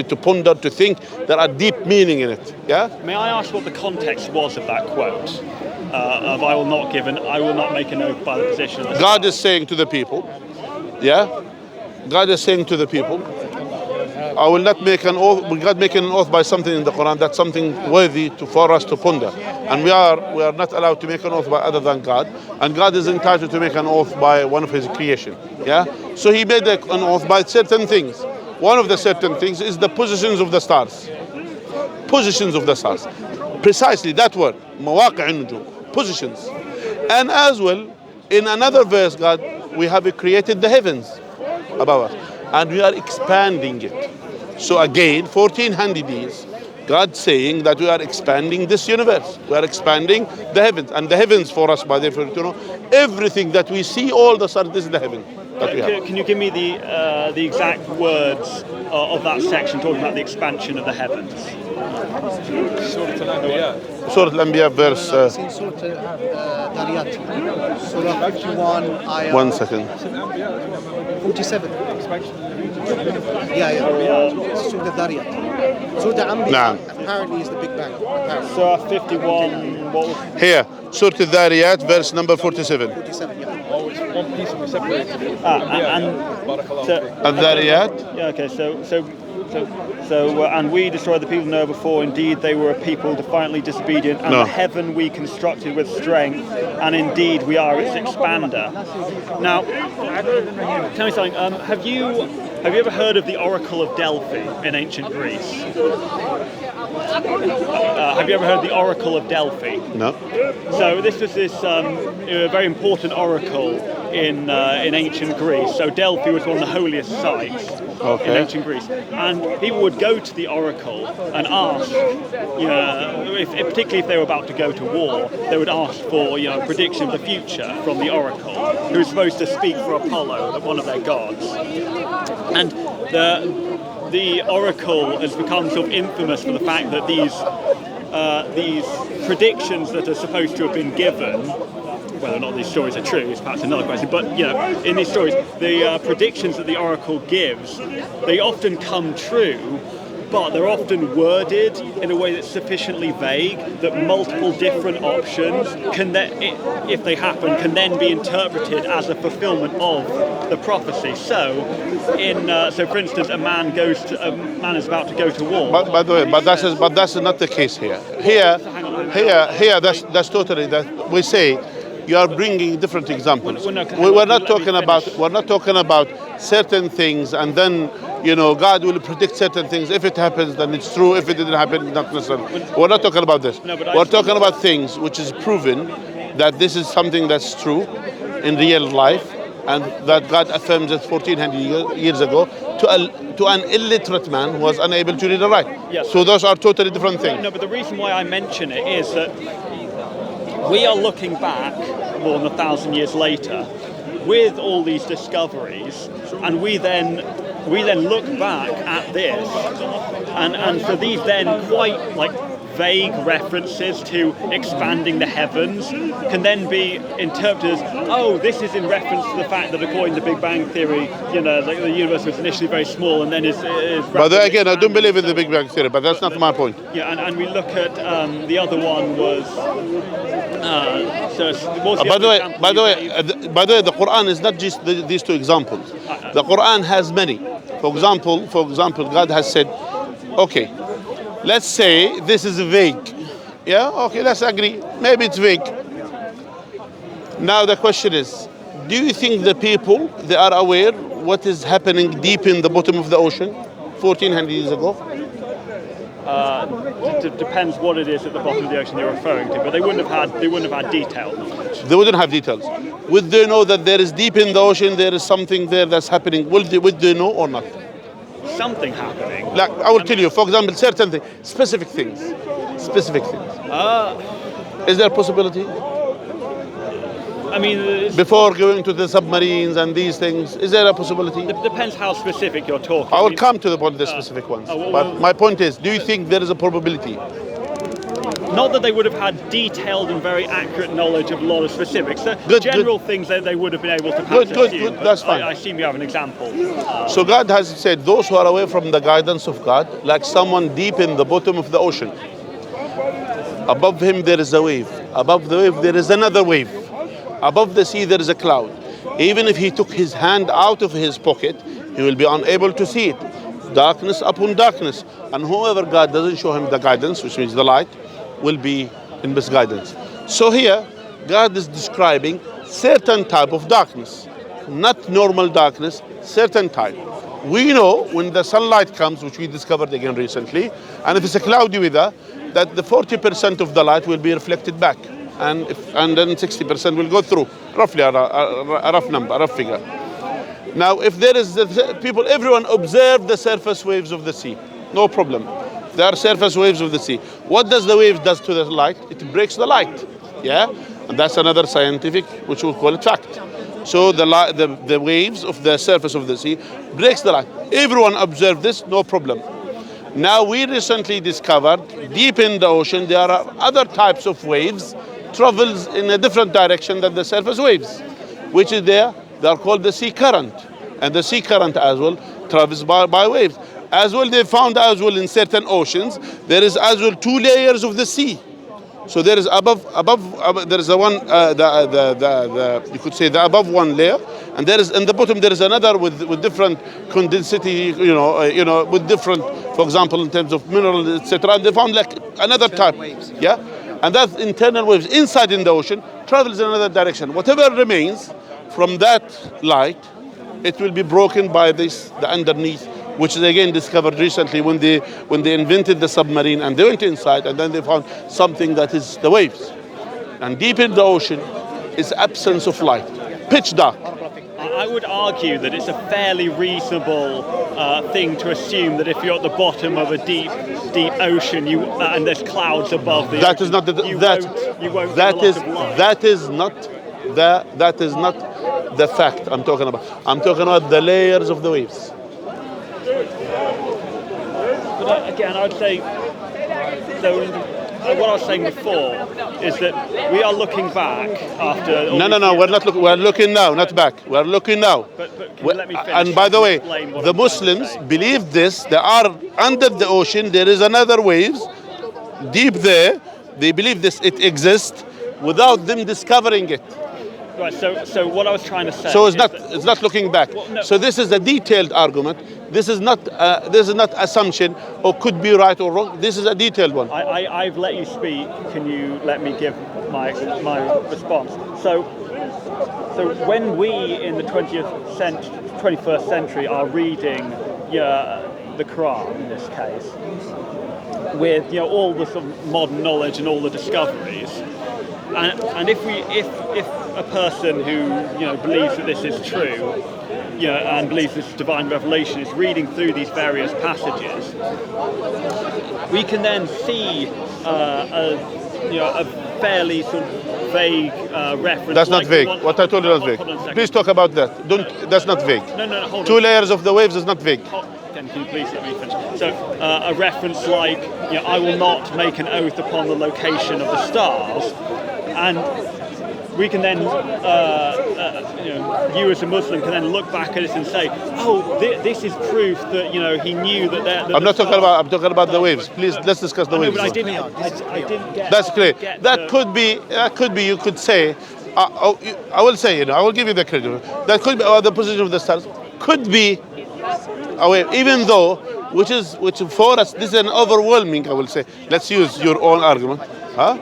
to ponder, to think. There are deep meaning in it. Yeah. May I ask what the context was of that quote? Of I will not make an oath by the position of the God is saying to the people, yeah. God is saying to the people, I will not make an oath. God making an oath by something in the Quran, that's something worthy for us to ponder. And we are not allowed to make an oath by other than God. And God is entitled to make an oath by one of his creation. Yeah? So he made an oath by certain things. One of the certain things is the positions of the stars. Positions of the stars. Precisely that word. مواقع النجوم. Positions. And as well, in another verse, we have created the heavens above us. And we are expanding it. So again, 1400 years, God saying that we are expanding this universe. We are expanding the heavens. And the heavens for us, by default, everything that we see, all the stars, this is the heaven that we have. Can you give me the exact words of that section talking about the expansion of the heavens? Surah Al-Anbiya verse... Surah Dariyat. Surah 51, ayah... 1 second. 47. Yeah. Surah Dariyat. Surah Al-Anbiya apparently is the Big Bang. Apparently. Surah 51, what was... Here, Surah Al-Dariyat, verse number 47. 47, yeah. One piece will be separated. Al-Dariyat? Yeah, okay, so and we destroyed the people of Noah before, indeed they were a people defiantly disobedient, and the heaven we constructed with strength, and indeed we are its expander. Now, tell me something, have you ever heard of the Oracle of Delphi in ancient Greece? Have you ever heard the Oracle of Delphi? No. So this was a very important oracle in ancient Greece. So Delphi was one of the holiest sites in ancient Greece, and people would go to the oracle and ask, particularly if they were about to go to war, they would ask for a prediction of the future from the oracle, who was supposed to speak for Apollo, one of their gods, and the oracle has become sort of infamous for the fact that these predictions that are supposed to have been given whether or not these stories are true is perhaps another question. But in these stories, the predictions that the oracle gives, they often come true, but they're often worded in a way that's sufficiently vague that multiple different options can then, if they happen, can then be interpreted as a fulfillment of the prophecy. So, for instance, a man is about to go to war. By the way, but that's not the case here. Here, that's totally that we say. You are bringing different examples. We're not talking about certain things, and then God will predict certain things. If it happens, then it's true. If it didn't happen, not necessarily. We're not talking about this. We're talking about things which is proven that this is something that's true in real life, and that God affirms it 1400 years ago to an illiterate man who was unable to read and write. Yes. So those are totally different things. No, but the reason why I mention it is that we are looking back more than 1,000 years later with all these discoveries, and we then look back at this, and so these then quite vague references to expanding the heavens can then be interpreted as, this is in reference to the fact that according to the Big Bang Theory, the universe was initially very small and then is But again, I don't believe in the Big Bang Theory, but that's not my point. Yeah, and we look at the other one was. By the way, the Quran is not just these two examples. The Quran has many. For example, God has said, okay, let's say this is vague. Yeah, okay, let's agree. Maybe it's vague. Now the question is, do you think the people, they are aware what is happening deep in the bottom of the ocean 1400 years ago? It depends what it is at the bottom of the ocean you're referring to, but they wouldn't have had detailed knowledge. They wouldn't have details. Would they know that there is deep in the ocean, there is something there that's happening? Would they know or not? Something happening. Like I will tell you, for example, certain things, specific things. Is there a possibility? I mean, before going to the submarines and these things, is there a possibility? It depends how specific you're talking. I will come to the point of the specific ones. But my point is, do you think there is a probability? Not that they would have had detailed and very accurate knowledge of a lot of specifics. General things that they would have been able to assume. That's fine. I assume you have an example. So God has said, those who are away from the guidance of God, like someone deep in the bottom of the ocean. Above him there is a wave. Above the wave there is another wave. Above the sea there is a cloud. Even if he took his hand out of his pocket, he will be unable to see it. Darkness upon darkness. And whoever God doesn't show him the guidance, which means the light, will be in misguidance. So here, God is describing certain type of darkness. Not normal darkness, certain type. We know when the sunlight comes, which we discovered again recently, and if it's a cloudy weather, that the 40% of the light will be reflected back. And then 60% will go through, roughly a rough number, a rough figure. Now, if there is everyone observe the surface waves of the sea, no problem. There are surface waves of the sea. What does the wave does to the light? It breaks the light, yeah? And that's another scientific, which we'll call it fact. So the waves of the surface of the sea breaks the light. Everyone observed this, no problem. Now, we recently discovered, deep in the ocean, there are other types of waves travels in a different direction than the surface waves, which is there. They are called the sea current, and the sea current as well travels by waves. As well, they found as well in certain oceans there is as well two layers of the sea. So there is above there is a one you could say the above one layer, and there is in the bottom there is another with different condensity, with different, for example, in terms of minerals, etc. And they found like another type, waves. yeah. And that internal waves inside in the ocean travels in another direction. Whatever remains from that light, it will be broken by the underneath, which is again discovered recently when they invented the submarine and they went inside and then they found something that is the waves. And deep in the ocean is absence of light, pitch dark. I would argue that it's a fairly reasonable thing to assume that if you're at the bottom of a deep ocean, and there's clouds above the that ocean, is not that is not the fact I'm talking about. I'm talking about the layers of the waves. But again, I'd say what I was saying before is that we are looking back after. No. We're not looking. We're looking now, not back. We're looking now. But can you let me finish? And by the way, Explain what the I'm trying to Muslims say? believe this. They are under the ocean. There is another waves deep there. They believe this. It exists without them discovering it. Right. So what I was trying to say. So it's is not. that- It's not looking back. Well, no. So this is a detailed argument. This is not. This is not assumption or could be right or wrong. This is a detailed one. I've let you speak. Can you let me give my response? So when we in the 21st century are reading the Quran in this case, with all the sort of modern knowledge and all the discoveries, and if a person who believes that this is true, and believes this is divine revelation, is reading through these various passages, we can then see a fairly sort of vague reference. That's not like vague. one- What I told you is not hold on a vague. second. Please talk about that. Don't. That's not vague. No, hold on. 2 layers of the waves is not vague. Can you please let me finish? So a reference like, I will not make an oath upon the location of the stars, and we can then, you as a Muslim can then look back at it and say, oh, this is proof that he knew that. I'm talking about the waves. Please, let's discuss the waves. But I didn't get. That's clear. get That the- could be. You could say. I will say. I will give you the credit. That could be the position of the stars. Could be. Even though, which for us, this is an overwhelming. I will say. Let's use your own argument. Huh?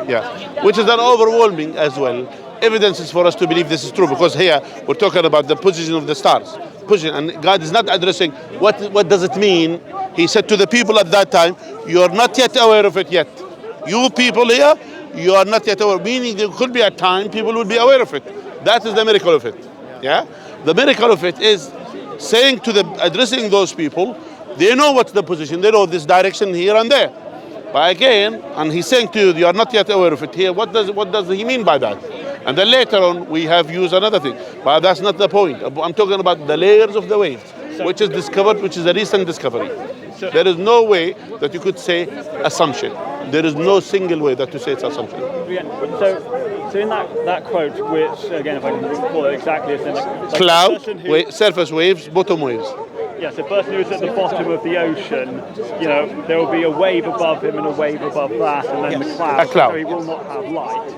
Yeah. Which is an overwhelming as well. Evidences for us to believe this is true, because here we're talking about the position of the stars. Position, and God is not addressing what does it mean. He said to the people at that time, you are not yet aware of it yet. You people here, you are not yet aware. Meaning there could be a time people will be aware of it. That is the miracle of it. Yeah? The miracle of it is saying to addressing those people, they know what's the position, they know this direction here and there. But again, and he's saying to you, you are not yet aware of it here. What does he mean by that? And then later on, we have used another thing. But that's not the point. I'm talking about the layers of the waves, which is discovered, which is a recent discovery. There is no way that you could say assumption. There is no single way that to say it's assumption. Yeah, so in that quote, which again, if I can recall it exactly, it's like Cloud, the person who, surface waves, bottom waves. yes, a person who is at the bottom of the ocean, there will be a wave above him and a wave above that, and then the cloud. A cloud. So he will not have light.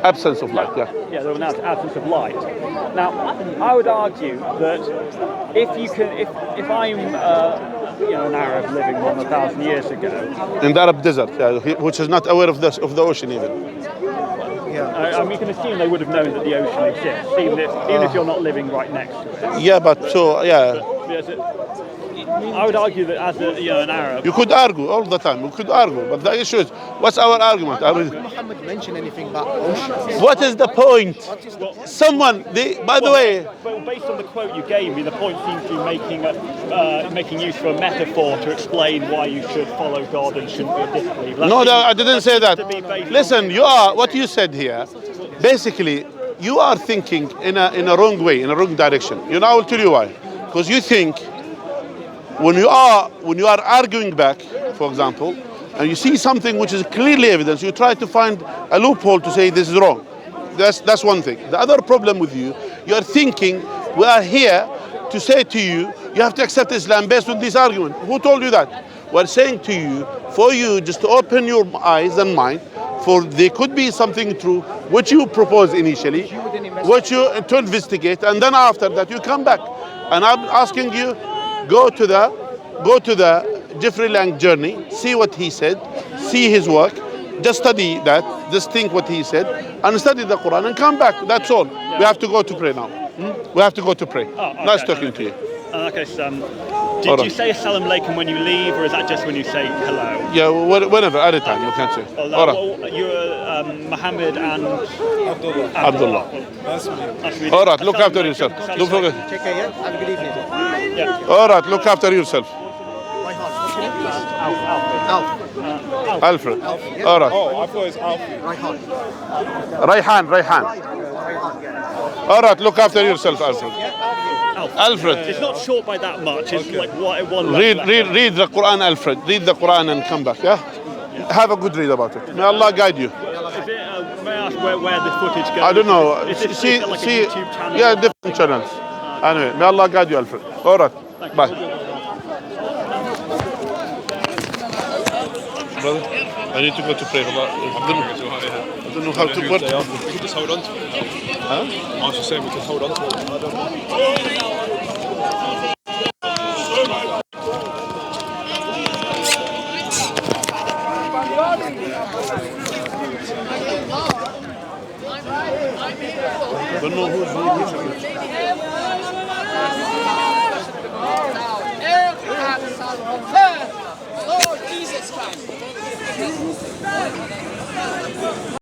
Absence of light, yeah. Yeah, there will be an absence of light. Now, I would argue that if I'm an Arab living 1,000 years ago, In the Arab desert, which is not aware of the ocean even. we can assume they would have known that the ocean exists, even if you're not living right next to it. Yeah, but so, yeah. Yes, I would argue that as an Arab, You could argue all the time. We could argue, but the issue is, what's our argument? Did Muhammad mention anything about oceans? What is the point? Someone, by the way, Well, based on the quote you gave me, the point seems to be making use of a metaphor to explain why you should follow God and shouldn't be disbelieved. no, I didn't say that. To be based Listen, what you said here, basically, you are thinking in a wrong way, in a wrong direction. I will tell you why. Because you think when you are arguing back, for example, and you see something which is clearly evidence, you try to find a loophole to say this is wrong. That's one thing. The other problem with you are thinking we are here to say to you, you have to accept Islam based on this argument. Who told you that? We're saying to you, for you just to open your eyes and mind, for there could be something true, which you propose initially, which you to investigate, and then after that you come back. And I'm asking you, go to the Jeffrey Lang journey, see what he said, see his work, just study that, just think what he said, and study the Quran and come back. That's all. We have to go to pray now. We have to go to pray. okay. Nice talking to you. Okay, so did you say Assalamu alaikum when you leave, or is that just when you say hello? Yeah, whenever, anytime you can say. Oh, All right. well, you're Muhammad and Abdullah. That's me. That's really- All right, look Assalamu after alaikum. yourself. Sounds Don't like- forget. Take care, yeah? Have a good evening. Yeah. All right, look after yourself. Rayhan, what's your name? Alf. Alfred. All right. Oh, I thought it was Alfie. Rayhan. Rayhan. All right, look after yourself, Alfred. Alfred. It's not short by that much. It's like one Read letter. the Quran, Alfred. Read the Quran and come back, yeah? have a good read about it. May Allah guide you. Is it, may I ask where the footage goes? I don't know. Is it See, like a see, YouTube channel? yeah, different channels. Anyway, may Allah guide you, Alfred. All right, bye. Brother, I need to go to pray. I don't know how to. What? We can just hold on to it. Huh? I was just saying we can hold on to it. I don't know who's Lord Jesus Christ.